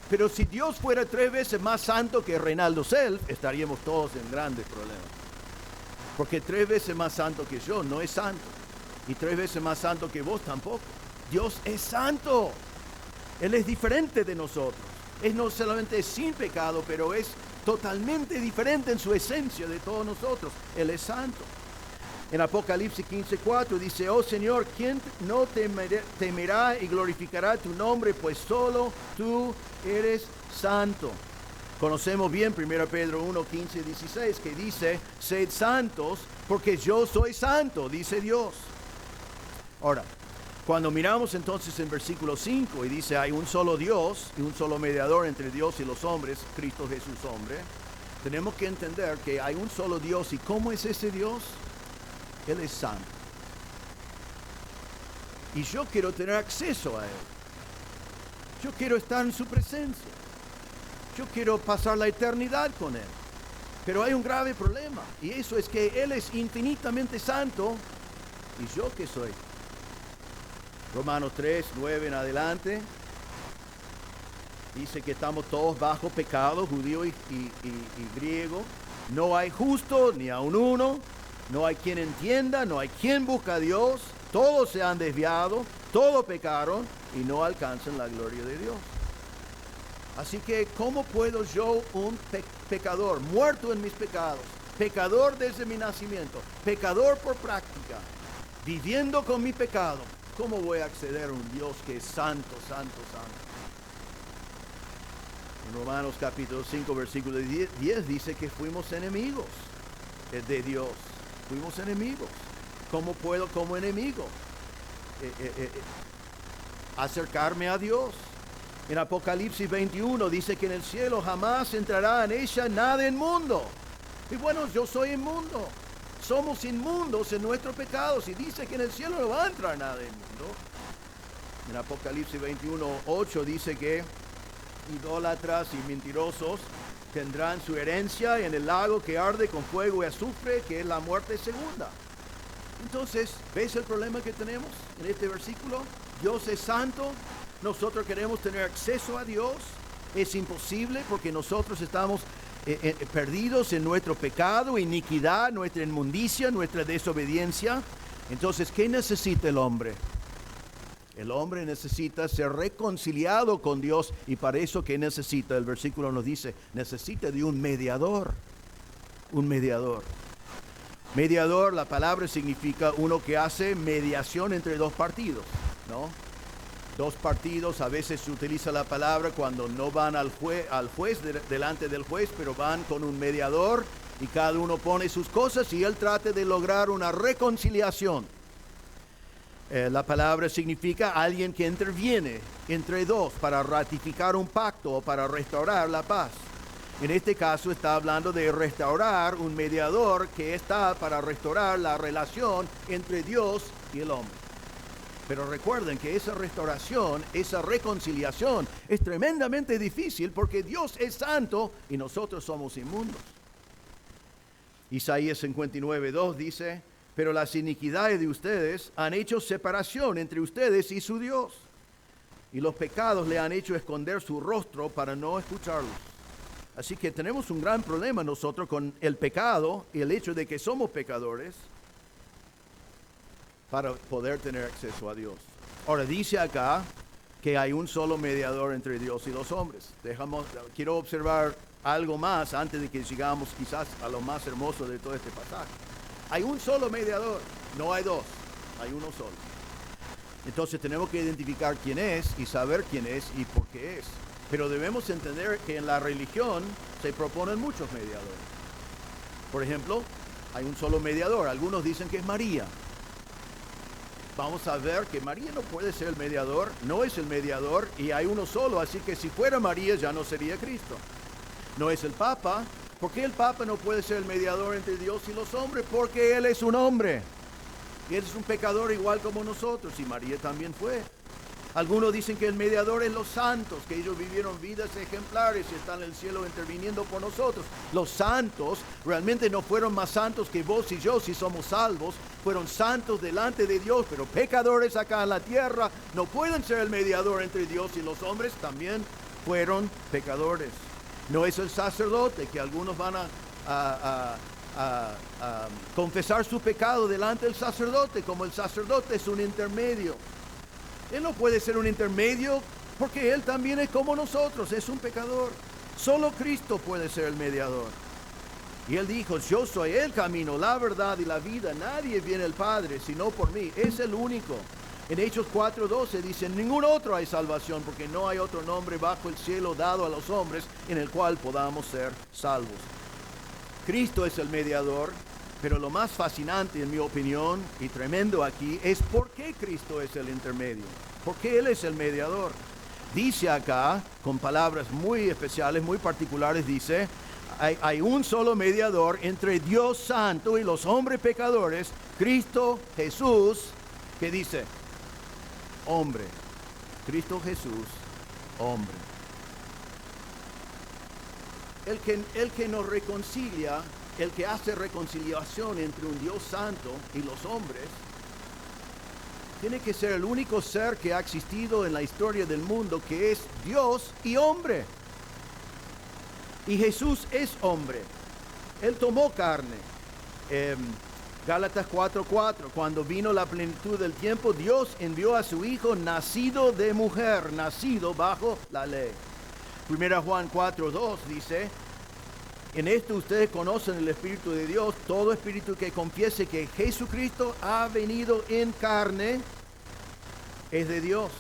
Pero si Dios fuera 3 veces más santo que Reinaldo Self, estaríamos todos en grandes problemas. Porque 3 veces más santo que yo no es santo. Y 3 veces más santo que vos tampoco. Dios es santo. Él es diferente de nosotros. Él no solamente es sin pecado, pero es totalmente diferente en su esencia de todos nosotros. Él es santo. En Apocalipsis 15:4 dice, oh Señor, ¿quién no temerá y glorificará tu nombre? Pues solo tú eres santo. Conocemos bien 1 Pedro 1:15-16 que dice, sed santos porque yo soy santo, dice Dios. Ahora, Cuando miramos entonces en versículo 5 y dice hay un solo Dios y un solo mediador entre Dios y los hombres, Cristo Jesús hombre, tenemos que entender que hay un solo Dios. ¿Y cómo es ese Dios? Él es santo. Y yo quiero tener acceso a Él. Yo quiero estar en su presencia. Yo quiero pasar la eternidad con Él. Pero hay un grave problema, y eso es que Él es infinitamente santo. ¿Y yo qué soy? Romanos 3, 9 en adelante. Dice que estamos todos bajo pecado, judío y griego. No hay justo ni aun uno. No hay quien entienda, no hay quien busca a Dios. Todos se han desviado, todos pecaron y no alcanzan la gloria de Dios. Así que, ¿cómo puedo yo, un pecador, muerto en mis pecados, pecador desde mi nacimiento, pecador por práctica, viviendo con mi pecado, cómo voy a acceder a un Dios que es santo, santo, santo? En Romanos capítulo 5, versículo 10 dice que fuimos enemigos de Dios. Fuimos enemigos. ¿Cómo puedo como enemigo acercarme a Dios? En Apocalipsis 21 dice que en el cielo jamás entrará en ella nada inmundo. Y bueno, yo soy inmundo. Somos inmundos en nuestros pecados. Y dice que en el cielo no va a entrar nada inmundo. En Apocalipsis 21, 8 dice que idólatras y mentirosos tendrán su herencia en el lago que arde con fuego y azufre, que es la muerte segunda. Entonces, ¿ves el problema que tenemos en este versículo? Dios es santo, nosotros queremos tener acceso a Dios, es imposible porque nosotros estamos perdidos en nuestro pecado, iniquidad, nuestra inmundicia, nuestra desobediencia. Entonces, ¿qué necesita el hombre? El hombre necesita ser reconciliado con Dios, y para eso, ¿qué necesita? El versículo nos dice, necesita de un mediador. Un mediador. Mediador, la palabra significa uno que hace mediación entre dos partidos, ¿no? Dos partidos, a veces se utiliza la palabra cuando no van al juez delante del juez, pero van con un mediador y cada uno pone sus cosas y él trata de lograr una reconciliación. La palabra significa alguien que interviene entre dos para ratificar un pacto o para restaurar la paz. En este caso está hablando de restaurar un mediador que está para restaurar la relación entre Dios y el hombre. Pero recuerden que esa restauración, esa reconciliación es tremendamente difícil porque Dios es santo y nosotros somos inmundos. Isaías 59:2 dice, pero las iniquidades de ustedes han hecho separación entre ustedes y su Dios, y los pecados le han hecho esconder su rostro para no escucharlos. Así que tenemos un gran problema nosotros con el pecado y el hecho de que somos pecadores para poder tener acceso a Dios. Ahora dice acá que hay un solo mediador entre Dios y los hombres. Quiero observar algo más antes de que llegamos quizás a lo más hermoso de todo este pasaje. Hay un solo mediador, no hay dos, hay uno solo. Entonces tenemos que identificar quién es y saber quién es y por qué es. Pero debemos entender que en la religión se proponen muchos mediadores. Por ejemplo, hay un solo mediador. Algunos dicen que es María. Vamos a ver que María no puede ser el mediador, no es el mediador y hay uno solo. Así que si fuera María ya no sería Cristo. No es el Papa. ¿Por qué el Papa no puede ser el mediador entre Dios y los hombres? Porque Él es un hombre. Y Él es un pecador igual como nosotros. Y María también fue. Algunos dicen que el mediador es los santos, que ellos vivieron vidas ejemplares y están en el cielo interviniendo por nosotros. Los santos realmente no fueron más santos que vos y yo si somos salvos. Fueron santos delante de Dios, pero pecadores acá en la tierra no pueden ser el mediador entre Dios y los hombres. También fueron pecadores. No es el sacerdote, que algunos van a confesar su pecado delante del sacerdote, como el sacerdote es un intermedio. Él no puede ser un intermedio porque Él también es como nosotros, es un pecador. Solo Cristo puede ser el mediador. Y Él dijo, yo soy el camino, la verdad y la vida. Nadie viene al Padre sino por mí. Es el único. En Hechos 4:12 dice, en ningún otro hay salvación porque no hay otro nombre bajo el cielo dado a los hombres en el cual podamos ser salvos. Cristo es el mediador. Pero lo más fascinante, en mi opinión, y tremendo aquí, es por qué Cristo es el intermedio. ¿Por qué Él es el mediador? Dice acá, con palabras muy especiales, muy particulares, dice, hay un solo mediador entre Dios Santo y los hombres pecadores, Cristo Jesús, que dice, hombre. Cristo Jesús, hombre. El que nos reconcilia, el que hace reconciliación entre un Dios Santo y los hombres, tiene que ser el único ser que ha existido en la historia del mundo que es Dios y hombre. Y Jesús es hombre. Él tomó carne. Gálatas 4:4, cuando vino la plenitud del tiempo, Dios envió a su Hijo nacido de mujer, nacido bajo la ley. 1 Juan 4:2 dice, en esto ustedes conocen el Espíritu de Dios, todo espíritu que confiese que Jesucristo ha venido en carne es de Dios.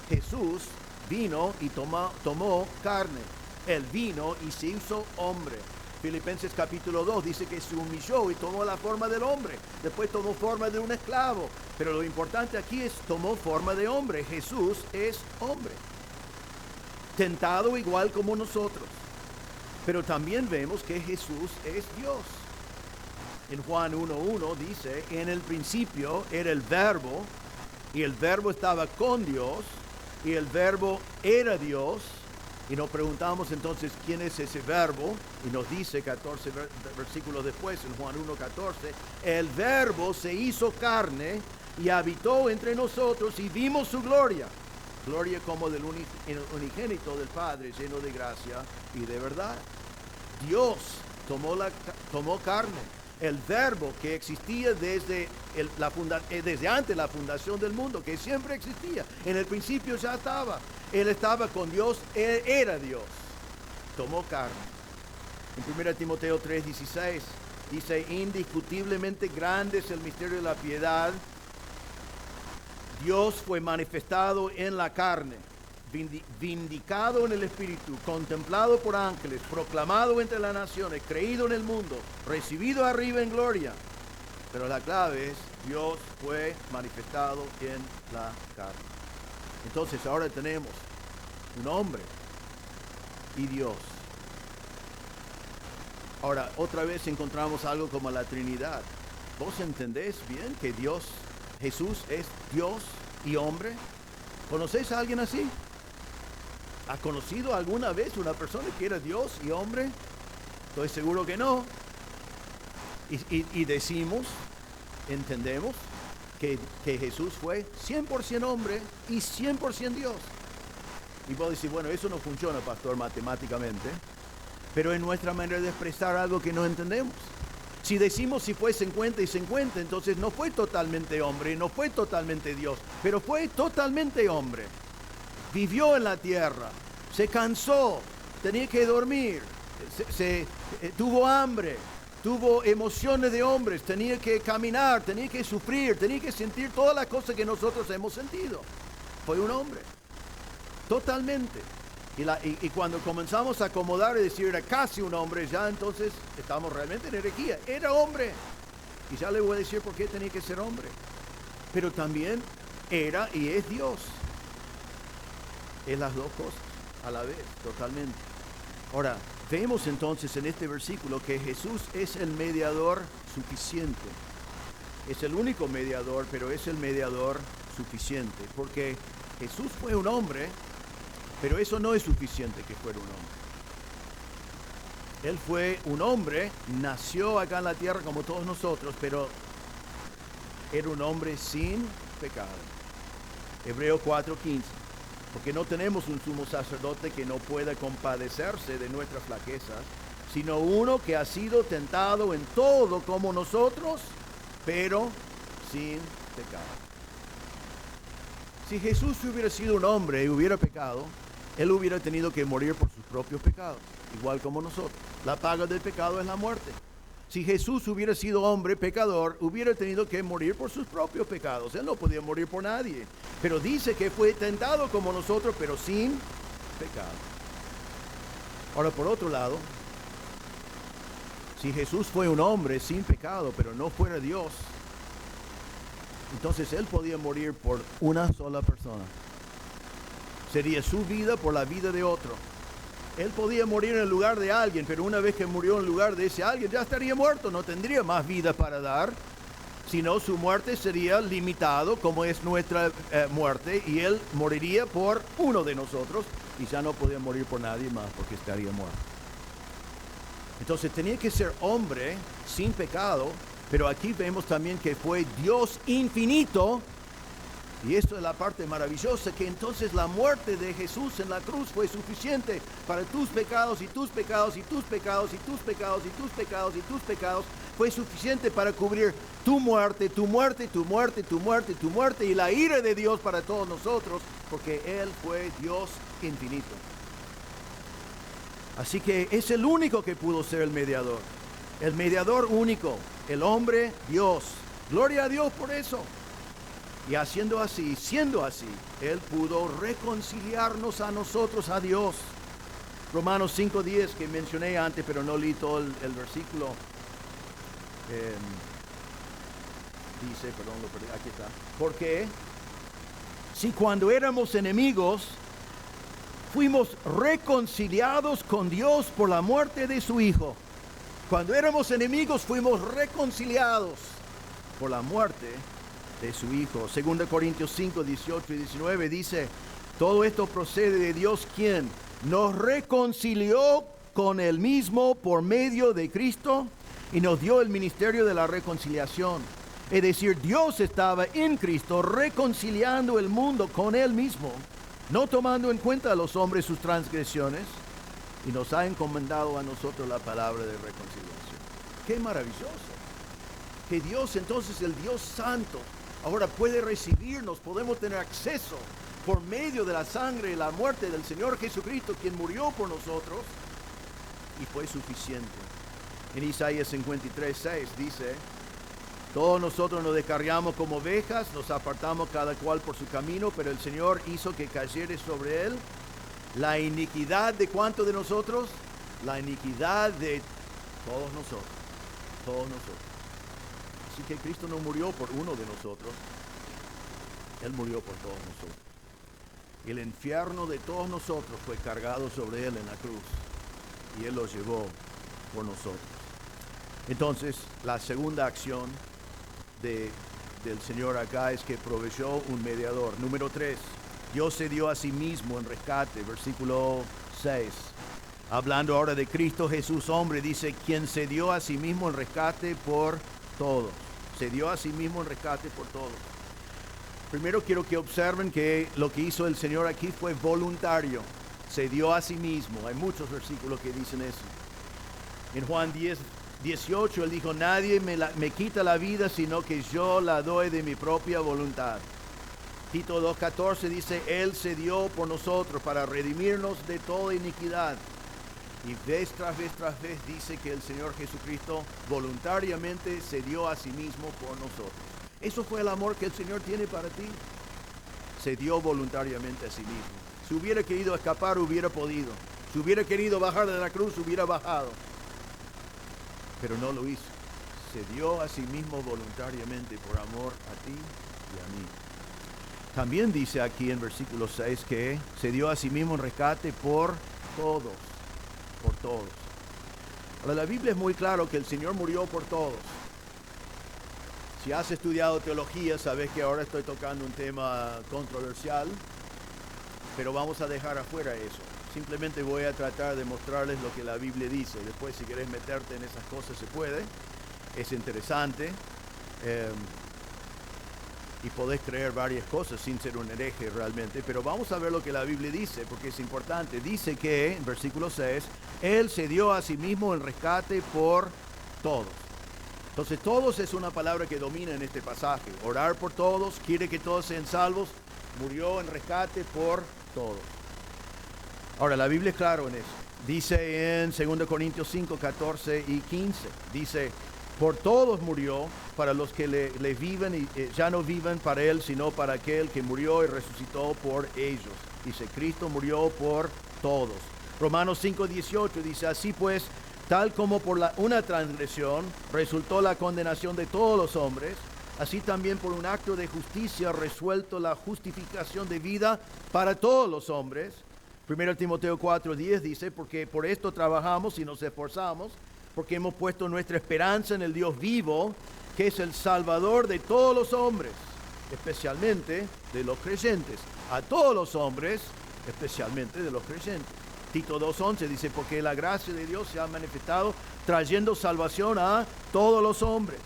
Jesús vino y tomó carne. Él vino y se hizo hombre. Filipenses capítulo 2 dice que se humilló y tomó la forma del hombre. Después tomó forma de un esclavo. Pero lo importante aquí es tomó forma de hombre. Jesús es hombre. Tentado igual como nosotros. Pero también vemos que Jesús es Dios. En Juan 1:1 dice, en el principio era el Verbo, y el Verbo estaba con Dios, y el Verbo era Dios. Y nos preguntamos entonces quién es ese Verbo, y nos dice 14 versículos después, en Juan 1:14, el Verbo se hizo carne y habitó entre nosotros y vimos su gloria. Gloria como del unigénito del Padre, lleno de gracia y de verdad. Dios tomó carne. El Verbo que existía desde antes de la fundación del mundo, que siempre existía. En el principio ya estaba. Él estaba con Dios, Él era Dios. Tomó carne. En 1 Timoteo 3:16 dice, indiscutiblemente grande es el misterio de la piedad. Dios fue manifestado en la carne, vindicado en el Espíritu, contemplado por ángeles, proclamado entre las naciones, creído en el mundo, recibido arriba en gloria. Pero la clave es, Dios fue manifestado en la carne. Entonces ahora tenemos un hombre y Dios. Ahora, otra vez encontramos algo como la Trinidad. ¿Vos entendés bien que Jesús es Dios y hombre? ¿Conocéis a alguien así? ¿Has conocido alguna vez una persona que era Dios y hombre? Estoy seguro que no. Y decimos, entendemos, que Jesús fue 100% hombre y 100% Dios. Y vos decís, bueno, eso no funciona, pastor, matemáticamente, pero es nuestra manera de expresar algo que no entendemos. Si decimos si fue 50 y 50, entonces no fue totalmente hombre, no fue totalmente Dios, pero fue totalmente hombre. Vivió en la tierra, se cansó, tenía que dormir, tuvo hambre, tuvo emociones de hombres, tenía que caminar, tenía que sufrir, tenía que sentir todas las cosas que nosotros hemos sentido. Fue un hombre, totalmente. Y cuando comenzamos a acomodar y decir era casi un hombre, ya entonces estamos realmente en herejía. Era hombre. Y ya le voy a decir por qué tenía que ser hombre. Pero también era y es Dios. Es las dos cosas a la vez, totalmente. Ahora, vemos entonces en este versículo que Jesús es el mediador suficiente. Es el único mediador, pero es el mediador suficiente. Porque Jesús fue un hombre, pero eso no es suficiente que fuera un hombre. Él fue un hombre, nació acá en la tierra como todos nosotros, pero era un hombre sin pecado. Hebreos 4:15. Porque no tenemos un sumo sacerdote que no pueda compadecerse de nuestras flaquezas, sino uno que ha sido tentado en todo como nosotros, pero sin pecado. Si Jesús hubiera sido un hombre y hubiera pecado, Él hubiera tenido que morir por sus propios pecados, igual como nosotros. La paga del pecado es la muerte. Si Jesús hubiera sido hombre pecador, hubiera tenido que morir por sus propios pecados. Él no podía morir por nadie. Pero dice que fue tentado como nosotros, pero sin pecado. Ahora, por otro lado, Si Jesús fue un hombre sin pecado, pero no fuera Dios, entonces Él podía morir por una sola persona. Sería su vida por la vida de otro. Él podía morir en el lugar de alguien, pero una vez que murió en el lugar de ese alguien, ya estaría muerto, no tendría más vida para dar, sino su muerte sería limitado, como es nuestra muerte, y Él moriría por uno de nosotros, y ya no podía morir por nadie más, porque estaría muerto. Entonces tenía que ser hombre sin pecado, pero aquí vemos también que fue Dios infinito. Y esto es la parte maravillosa, que entonces la muerte de Jesús en la cruz fue suficiente para tus pecados y tus pecados y tus pecados y tus pecados y tus pecados y tus pecados. Fue suficiente para cubrir tu muerte, tu muerte, tu muerte, tu muerte, tu muerte y la ira de Dios para todos nosotros, porque Él fue Dios infinito. Así que es el único que pudo ser el mediador único, el hombre Dios. Gloria a Dios por eso. Y siendo así, Él pudo reconciliarnos a nosotros, a Dios. Romanos 5:10, que mencioné antes, pero no leí todo el versículo. Dice, perdón, lo perdí, aquí está. Porque si cuando éramos enemigos, fuimos reconciliados con Dios por la muerte de su Hijo. Cuando éramos enemigos, fuimos reconciliados por la muerte de su Hijo. 2 Corintios 5, 18 y 19 dice, todo esto procede de Dios, quien nos reconcilió con Él mismo por medio de Cristo y nos dio el ministerio de la reconciliación. Es decir, Dios estaba en Cristo reconciliando el mundo con Él mismo, no tomando en cuenta a los hombres sus transgresiones, y nos ha encomendado a nosotros la palabra de reconciliación. ¡Qué maravilloso! Que Dios, entonces, el Dios Santo, ahora puede recibirnos, podemos tener acceso por medio de la sangre y la muerte del Señor Jesucristo, quien murió por nosotros, y fue suficiente. En Isaías 53:6 dice, todos nosotros nos descarriamos como ovejas, nos apartamos cada cual por su camino, pero el Señor hizo que cayere sobre él la iniquidad de ¿cuántos de nosotros? La iniquidad de todos nosotros, todos nosotros. Así que Cristo no murió por uno de nosotros, Él murió por todos nosotros. El infierno de todos nosotros fue cargado sobre Él en la cruz y Él lo llevó por nosotros. Entonces, la segunda acción del Señor acá es que proveyó un mediador. Número 3, Dios se dio a sí mismo en rescate, versículo 6. Hablando ahora de Cristo Jesús, hombre, dice, quien se dio a sí mismo en rescate por todos. Se dio a sí mismo en rescate por todos. Primero quiero que observen que lo que hizo el Señor aquí fue voluntario. Se dio a sí mismo. Hay muchos versículos que dicen eso. En Juan 10:18 Él dijo, nadie me quita la vida, sino que yo la doy de mi propia voluntad. Tito 2:14 dice, Él se dio por nosotros para redimirnos de toda iniquidad. Y vez tras vez dice que el Señor Jesucristo voluntariamente se dio a sí mismo por nosotros. Eso fue el amor que el Señor tiene para ti. Se dio voluntariamente a sí mismo. Si hubiera querido escapar, hubiera podido. Si hubiera querido bajar de la cruz, hubiera bajado. Pero no lo hizo. Se dio a sí mismo voluntariamente por amor a ti y a mí. También dice aquí en versículo 6 que se dio a sí mismo en rescate por todos. Por todos. Ahora, la Biblia es muy claro que el Señor murió por todos. Si has estudiado teología, sabes que ahora estoy tocando un tema controversial, pero vamos a dejar afuera eso. Simplemente voy a tratar de mostrarles lo que la Biblia dice. Después, si querés meterte en esas cosas, se puede. Es interesante. Y podés creer varias cosas sin ser un hereje realmente. Pero vamos a ver lo que la Biblia dice, porque es importante. Dice que, en versículo 6, Él se dio a sí mismo el rescate por todos. Entonces, todos es una palabra que domina en este pasaje. Orar por todos, quiere que todos sean salvos. Murió en rescate por todos. Ahora, la Biblia es claro en eso. Dice en 2 Corintios 5, 14 y 15. Dice, por todos murió, para los que le viven y ya no viven para Él, sino para aquel que murió y resucitó por ellos. Dice, Cristo murió por todos. Romanos 5, 18 dice, así pues, Tal como por una transgresión resultó la condenación de todos los hombres, así también por un acto de justicia resuelto la justificación de vida para todos los hombres. 1 Timoteo 4:10 dice, porque por esto trabajamos y nos esforzamos, porque hemos puesto nuestra esperanza en el Dios vivo, que es el Salvador de todos los hombres, especialmente de los creyentes. A todos los hombres, especialmente de los creyentes. Tito 2:11 dice, porque la gracia de Dios se ha manifestado trayendo salvación a todos los hombres.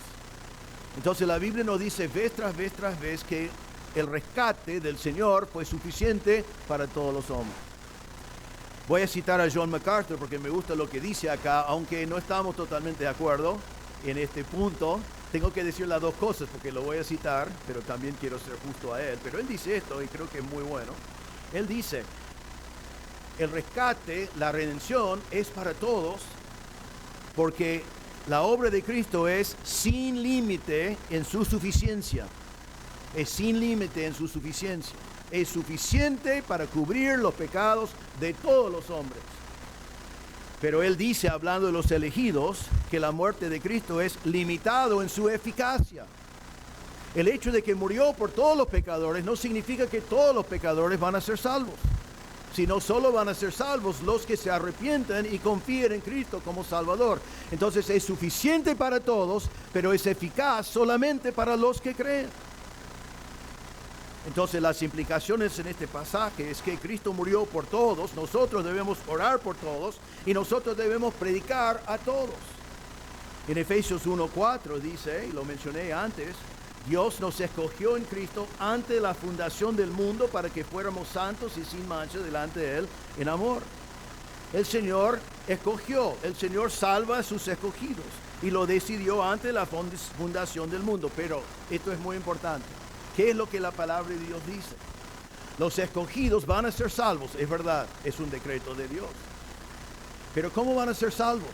Entonces la Biblia nos dice vez tras vez que el rescate del Señor fue suficiente para todos los hombres. Voy a citar a John MacArthur porque me gusta lo que dice acá, aunque no estamos totalmente de acuerdo en este punto. Tengo que decir las dos cosas porque lo voy a citar, pero también quiero ser justo a él. Pero él dice esto y creo que es muy bueno. Él dice, el rescate, la redención es para todos porque la obra de Cristo es sin límite en su suficiencia. Es sin límite en su suficiencia. Es suficiente para cubrir los pecados de todos los hombres. Pero él dice, hablando de los elegidos, que la muerte de Cristo es limitado en su eficacia. El hecho de que murió por todos los pecadores no significa que todos los pecadores van a ser salvos, sino solo van a ser salvos los que se arrepienten y confíen en Cristo como Salvador. Entonces es suficiente para todos, pero es eficaz solamente para los que creen. Entonces las implicaciones en este pasaje es que Cristo murió por todos, nosotros debemos orar por todos y nosotros debemos predicar a todos. En Efesios 1:4 dice, y lo mencioné antes, Dios nos escogió en Cristo antes de la fundación del mundo para que fuéramos santos y sin mancha delante de Él en amor. El Señor escogió, el Señor salva a sus escogidos y lo decidió antes de la fundación del mundo. Pero esto es muy importante. ¿Qué es lo que la palabra de Dios dice? Los escogidos van a ser salvos, es verdad, es un decreto de Dios. Pero ¿cómo van a ser salvos?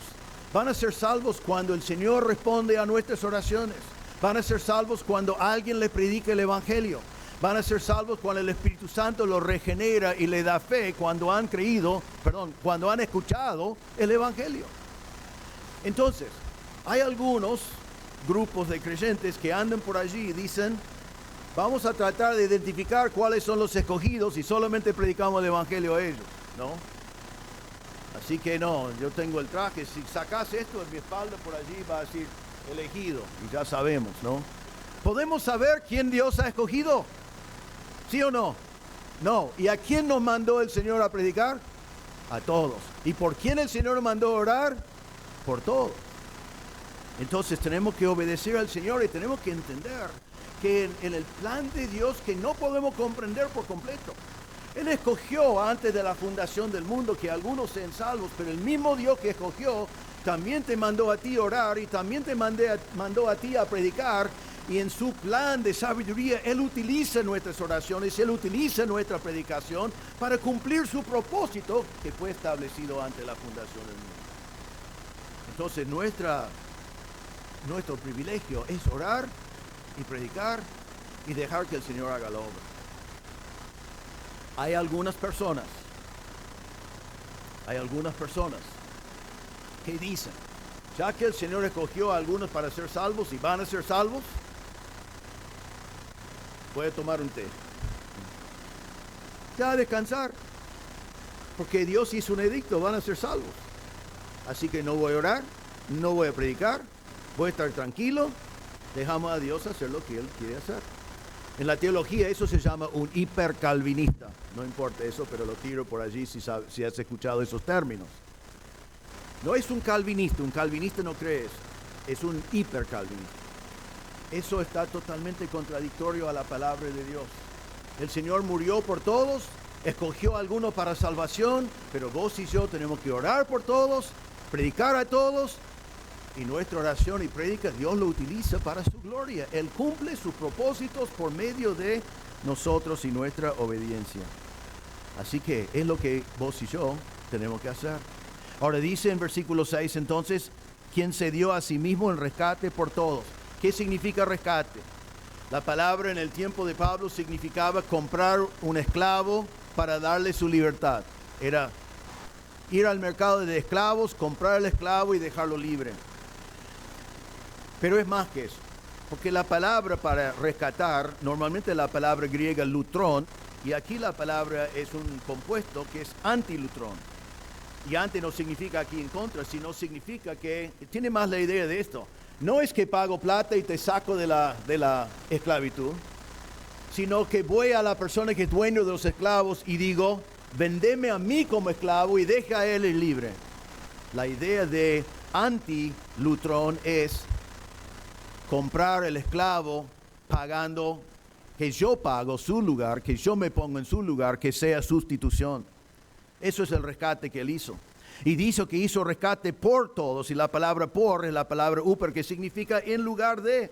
Van a ser salvos cuando el Señor responde a nuestras oraciones. Van a ser salvos cuando alguien les predica el Evangelio. Van a ser salvos cuando el Espíritu Santo los regenera y le da fe cuando han cuando han escuchado el Evangelio. Entonces, hay algunos grupos de creyentes que andan por allí y dicen, vamos a tratar de identificar cuáles son los escogidos y solamente predicamos el Evangelio a ellos, ¿no? Así que no, yo tengo el traje, si sacas esto en mi espalda por allí va a decir elegido, y ya sabemos, ¿no? ¿Podemos saber quién Dios ha escogido? ¿Sí o no? No. ¿Y a quién nos mandó el Señor a predicar? A todos. ¿Y por quién el Señor nos mandó a orar? Por todos. Entonces tenemos que obedecer al Señor y tenemos que entender que en el plan de Dios que no podemos comprender por completo. Él escogió antes de la fundación del mundo que algunos sean salvos, pero el mismo Dios que escogió también te mandó a ti a orar y también te mandó a ti a predicar. Y en su plan de sabiduría, Él utiliza nuestras oraciones, Él utiliza nuestra predicación para cumplir su propósito que fue establecido antes de la fundación del mundo. Entonces nuestro privilegio es orar y predicar y dejar que el Señor haga la obra. Hay algunas personas que dicen, ya que el Señor escogió a algunos para ser salvos y van a ser salvos, voy a tomar un té. Ya a descansar, porque Dios hizo un edicto, van a ser salvos. Así que no voy a orar, no voy a predicar, voy a estar tranquilo, dejamos a Dios hacer lo que Él quiere hacer. En la teología eso se llama un hipercalvinista. No importa eso, pero lo tiro por allí si has escuchado esos términos. No es un calvinista no cree eso. Es un hipercalvinista. Eso está totalmente contradictorio a la palabra de Dios. El Señor murió por todos, escogió a algunos para salvación, pero vos y yo tenemos que orar por todos, predicar a todos. Y nuestra oración y prédica Dios lo utiliza para su gloria. Él cumple sus propósitos por medio de nosotros y nuestra obediencia. Así que es lo que vos y yo tenemos que hacer. Ahora dice en versículo 6 entonces, quien se dio a sí mismo el rescate por todos. ¿Qué significa rescate? La palabra en el tiempo de Pablo significaba comprar un esclavo para darle su libertad. Era ir al mercado de esclavos, comprar al esclavo y dejarlo libre. Pero es más que eso, porque la palabra para rescatar, normalmente la palabra griega lutrón, y aquí la palabra es un compuesto que es antilutrón. Y anti no significa aquí en contra, sino significa que tiene más la idea de esto. No es que pago plata y te saco de la esclavitud, sino que voy a la persona que es dueño de los esclavos y digo, vendeme a mí como esclavo y deja a él libre. La idea de antilutrón es comprar el esclavo pagando, que yo pago su lugar, que yo me pongo en su lugar, que sea sustitución. Eso es el rescate que él hizo. Y dice que hizo rescate por todos, y la palabra por es la palabra uper, que significa en lugar de.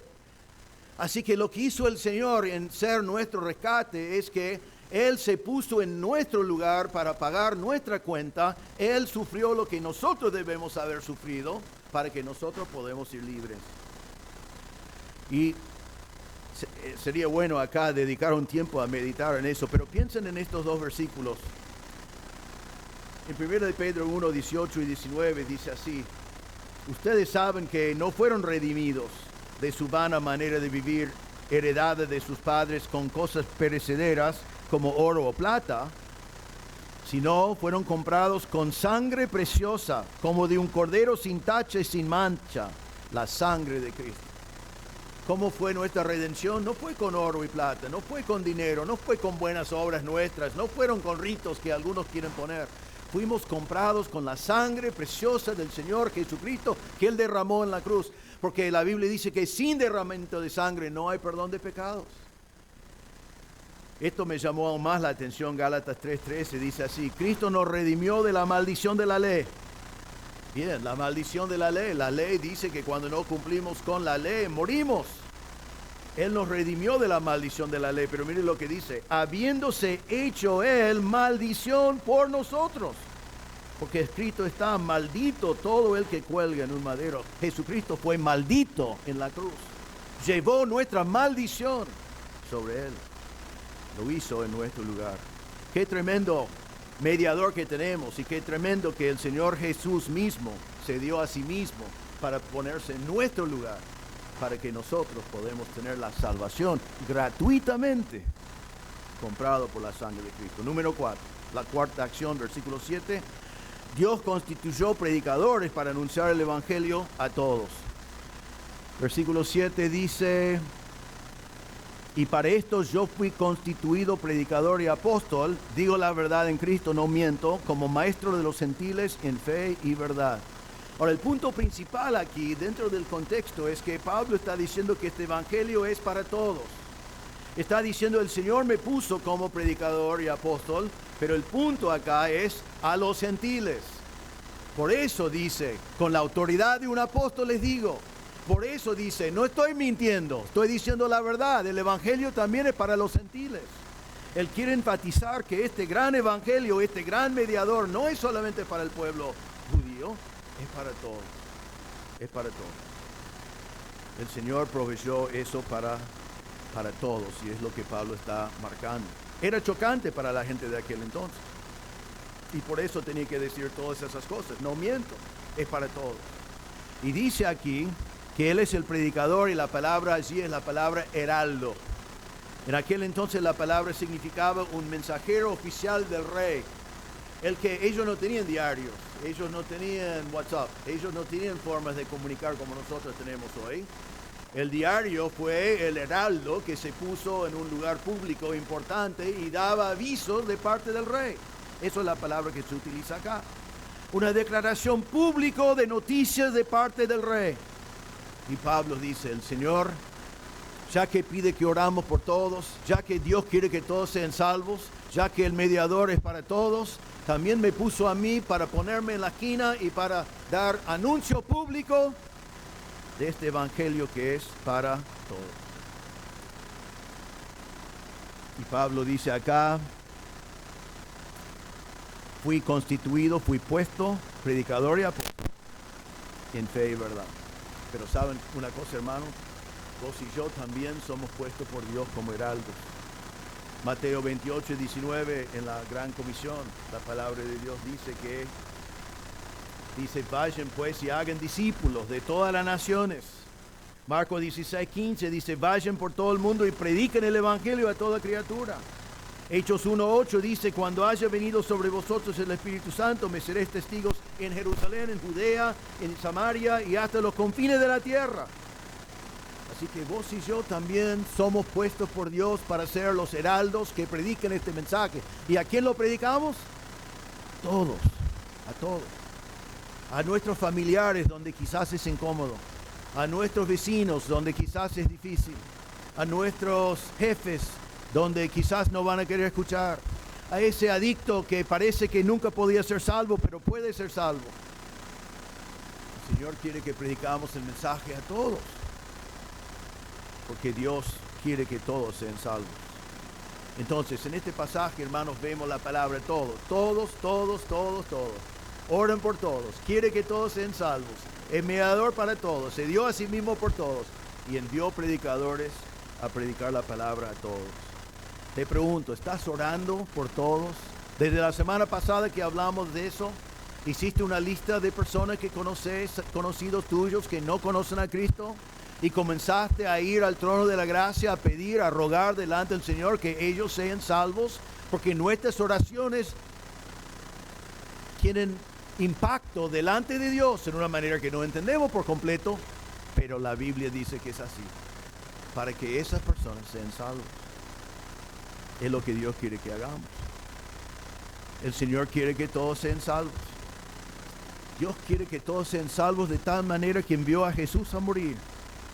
Así que lo que hizo el Señor en ser nuestro rescate es que Él se puso en nuestro lugar para pagar nuestra cuenta. Él sufrió lo que nosotros debemos haber sufrido para que nosotros podamos ir libres. Y sería bueno acá dedicar un tiempo a meditar en eso, pero piensen en estos dos versículos. En 1 de Pedro 1, 18 y 19 dice así: ustedes saben que no fueron redimidos de su vana manera de vivir, heredada de sus padres con cosas perecederas como oro o plata, sino fueron comprados con sangre preciosa, como de un cordero sin tacha y sin mancha, la sangre de Cristo. ¿Cómo fue nuestra redención? No fue con oro y plata, no fue con dinero, no fue con buenas obras nuestras, no fueron con ritos que algunos quieren poner. Fuimos comprados con la sangre preciosa del Señor Jesucristo que Él derramó en la cruz. Porque la Biblia dice que sin derramamiento de sangre no hay perdón de pecados. Esto me llamó aún más la atención. Gálatas 3:13 dice así: Cristo nos redimió de la maldición de la ley. Bien, la maldición de la ley. La ley dice que cuando no cumplimos con la ley, morimos. Él nos redimió de la maldición de la ley. Pero miren lo que dice: habiéndose hecho Él maldición por nosotros. Porque escrito está: maldito todo el que cuelga en un madero. Jesucristo fue maldito en la cruz. Llevó nuestra maldición sobre Él. Lo hizo en nuestro lugar. Qué tremendo mediador que tenemos, y qué tremendo que el Señor Jesús mismo se dio a sí mismo para ponerse en nuestro lugar, para que nosotros podamos tener la salvación gratuitamente, comprado por la sangre de Cristo. Número 4, la cuarta acción, versículo 7. Dios constituyó predicadores para anunciar el Evangelio a todos. Versículo 7 dice: y para esto yo fui constituido predicador y apóstol, digo la verdad en Cristo, no miento, como maestro de los gentiles en fe y verdad. Ahora, el punto principal aquí, dentro del contexto, es que Pablo está diciendo que este Evangelio es para todos. Está diciendo: el Señor me puso como predicador y apóstol, pero el punto acá es a los gentiles. Por eso dice: con la autoridad de un apóstol les digo. Por eso dice: no estoy mintiendo, estoy diciendo la verdad. El Evangelio también es para los gentiles. Él quiere enfatizar que este gran Evangelio, este gran mediador, no es solamente para el pueblo judío, es para todos. Es para todos. El Señor proveyó eso para todos, y es lo que Pablo está marcando. Era chocante para la gente de aquel entonces, y por eso tenía que decir todas esas cosas. No miento, es para todos. Y dice aquí que Él es el predicador, y la palabra allí es la palabra heraldo. En aquel entonces la palabra significaba un mensajero oficial del rey. Ellos no tenían diarios, ellos no tenían WhatsApp, ellos no tenían formas de comunicar como nosotros tenemos hoy. El diario fue el heraldo que se puso en un lugar público importante y daba avisos de parte del rey. Eso es la palabra que se utiliza acá. Una declaración pública de noticias de parte del rey. Y Pablo dice: el Señor, ya que pide que oramos por todos, ya que Dios quiere que todos sean salvos, ya que el mediador es para todos, también me puso a mí para ponerme en la esquina y para dar anuncio público de este Evangelio que es para todos. Y Pablo dice acá: fui constituido, fui puesto predicador y apóstol en fe y verdad. Pero ¿saben una cosa, hermanos? Vos y yo también somos puestos por Dios como heraldos. Mateo 28, 19, en la Gran Comisión, la palabra de Dios dice que Dice, vayan pues y hagan discípulos de todas las naciones. Marcos 16:15 dice, vayan por todo el mundo y prediquen el evangelio a toda criatura. Hechos 1:8 dice, cuando haya venido sobre vosotros el Espíritu Santo, me seréis testigos en Jerusalén, en Judea, en Samaria y hasta los confines de la tierra. Así que vos y yo también somos puestos por Dios para ser los heraldos que prediquen este mensaje. ¿Y a quién lo predicamos? Todos, a todos. A nuestros familiares donde quizás es incómodo, a nuestros vecinos donde quizás es difícil, a nuestros jefes donde quizás no van a querer escuchar, a ese adicto que parece que nunca podía ser salvo, pero puede ser salvo. El Señor quiere que predicamos el mensaje a todos, porque Dios quiere que todos sean salvos. Entonces, en este pasaje, hermanos, vemos la palabra todos, todos, todos, todos, todos. Oran por todos, quiere que todos sean salvos. Es mediador para todos, se dio a sí mismo por todos y envió predicadores a predicar la palabra a todos. Te pregunto, ¿estás orando por todos? Desde la semana pasada que hablamos de eso, ¿hiciste una lista de personas que conoces, conocidos tuyos que no conocen a Cristo? Y comenzaste a ir al trono de la gracia, a pedir, a rogar delante del Señor que ellos sean salvos, porque nuestras oraciones tienen impacto delante de Dios en una manera que no entendemos por completo, pero la Biblia dice que es así, para que esas personas sean salvos. Es lo que Dios quiere que hagamos. El Señor quiere que todos sean salvos. Dios quiere que todos sean salvos de tal manera que envió a Jesús a morir.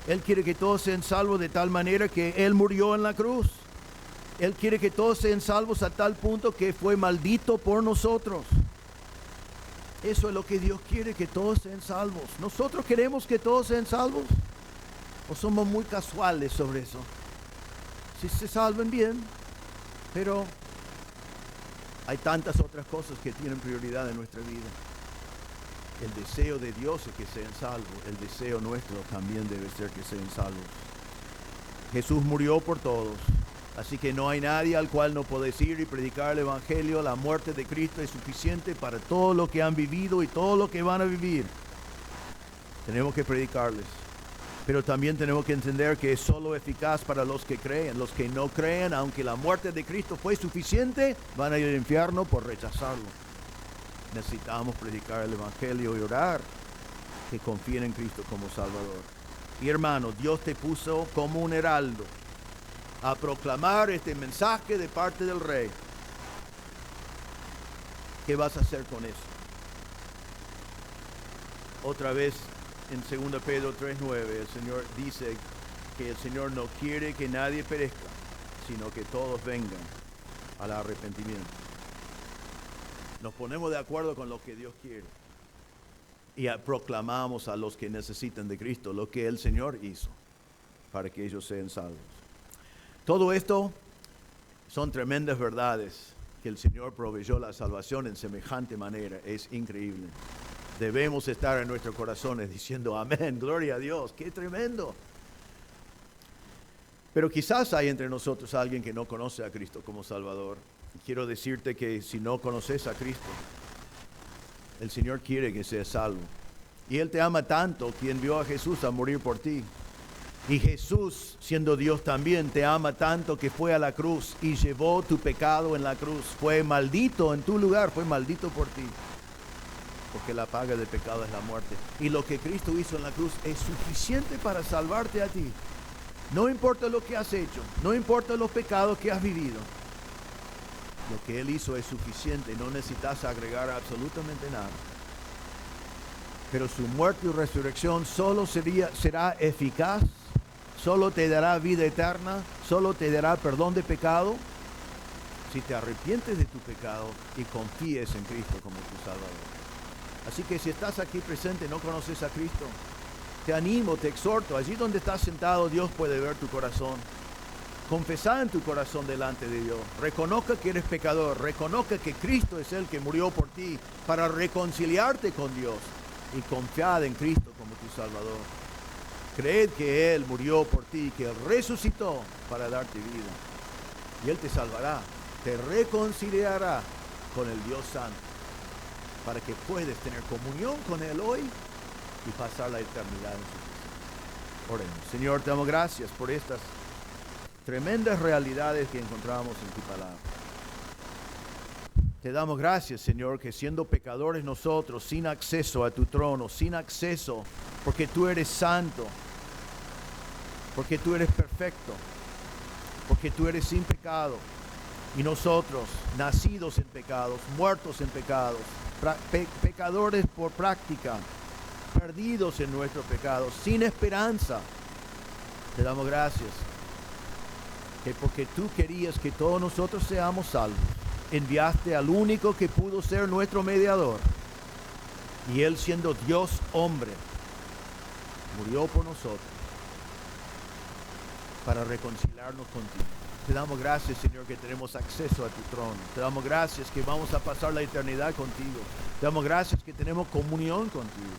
Él quiere que todos sean salvos de tal manera que Él murió en la cruz. Él quiere que todos sean salvos a tal punto que fue maldito por nosotros. Eso es lo que Dios quiere, que todos sean salvos. ¿Nosotros queremos que todos sean salvos? ¿O somos muy casuales sobre eso? Si se salven bien, pero hay tantas otras cosas que tienen prioridad en nuestra vida. El deseo de Dios es que sean salvos. El deseo nuestro también debe ser que sean salvos. Jesús murió por todos. Así que no hay nadie al cual no podés ir y predicar el Evangelio. La muerte de Cristo es suficiente para todo lo que han vivido y todo lo que van a vivir. Tenemos que predicarles. Pero también tenemos que entender que es solo eficaz para los que creen. Los que no creen, aunque la muerte de Cristo fue suficiente, van a ir al infierno por rechazarlo. Necesitamos predicar el Evangelio y orar que confíen en Cristo como Salvador. Y hermano, Dios te puso como un heraldo a proclamar este mensaje de parte del Rey. ¿Qué vas a hacer con eso? Otra vez en 2 Pedro 3:9 el Señor dice que el Señor no quiere que nadie perezca, sino que todos vengan al arrepentimiento. Nos ponemos de acuerdo con lo que Dios quiere y proclamamos a los que necesitan de Cristo lo que el Señor hizo para que ellos sean salvos. Todo esto son tremendas verdades, que el Señor proveyó la salvación en semejante manera. Es increíble. Debemos estar en nuestros corazones diciendo amén, gloria a Dios, qué tremendo. Pero quizás hay entre nosotros alguien que no conoce a Cristo como Salvador. Quiero decirte que si no conoces a Cristo, el Señor quiere que seas salvo. Y Él te ama tanto que envió a Jesús a morir por ti. Y Jesús, siendo Dios también, te ama tanto que fue a la cruz y llevó tu pecado en la cruz. Fue maldito en tu lugar, fue maldito por ti. Porque la paga del pecado es la muerte. Y lo que Cristo hizo en la cruz es suficiente para salvarte a ti. No importa lo que has hecho, no importa los pecados que has vivido. Lo que Él hizo es suficiente, no necesitas agregar absolutamente nada. Pero su muerte y resurrección solo será eficaz, solo te dará vida eterna, solo te dará perdón de pecado, si te arrepientes de tu pecado y confíes en Cristo como tu Salvador. Así que si estás aquí presente y no conoces a Cristo, te animo, te exhorto, allí donde estás sentado Dios puede ver tu corazón. Confesá en tu corazón delante de Dios. Reconozca que eres pecador. Reconozca que Cristo es el que murió por ti para reconciliarte con Dios. Y confiad en Cristo como tu Salvador. Creed que Él murió por ti, que Él resucitó para darte vida. Y Él te salvará, te reconciliará con el Dios Santo. para que puedas tener comunión con Él hoy y pasar la eternidad en su presencia. Oremos. Señor, te damos gracias por estas tremendas realidades que encontramos en tu palabra. Te damos gracias, Señor, que siendo pecadores nosotros, sin acceso a tu trono, sin acceso, porque tú eres santo, porque tú eres perfecto, porque tú eres sin pecado, y nosotros, nacidos en pecados, muertos en pecados, pecadores por práctica, perdidos en nuestros pecados, sin esperanza, te damos gracias, que porque tú querías que todos nosotros seamos salvos, enviaste al único que pudo ser nuestro mediador, y Él siendo Dios hombre, murió por nosotros para reconciliarnos contigo. Te damos gracias, Señor, que tenemos acceso a tu trono. Te damos gracias que vamos a pasar la eternidad contigo. Te damos gracias que tenemos comunión contigo.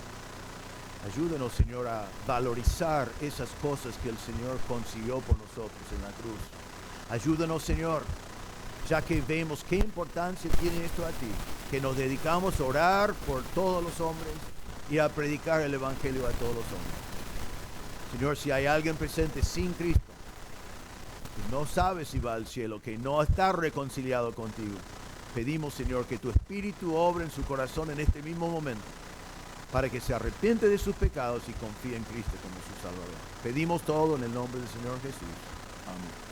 Ayúdanos, Señor, a valorizar esas cosas que el Señor consiguió por nosotros en la cruz. Ayúdanos, Señor, ya que vemos qué importancia tiene esto a ti, que nos dedicamos a orar por todos los hombres y a predicar el Evangelio a todos los hombres. Señor, si hay alguien presente sin Cristo, que no sabe si va al cielo, que no está reconciliado contigo, pedimos, Señor, que tu Espíritu obre en su corazón en este mismo momento, para que se arrepiente de sus pecados y confíe en Cristo como su Salvador. Pedimos todo en el nombre del Señor Jesús. Amén.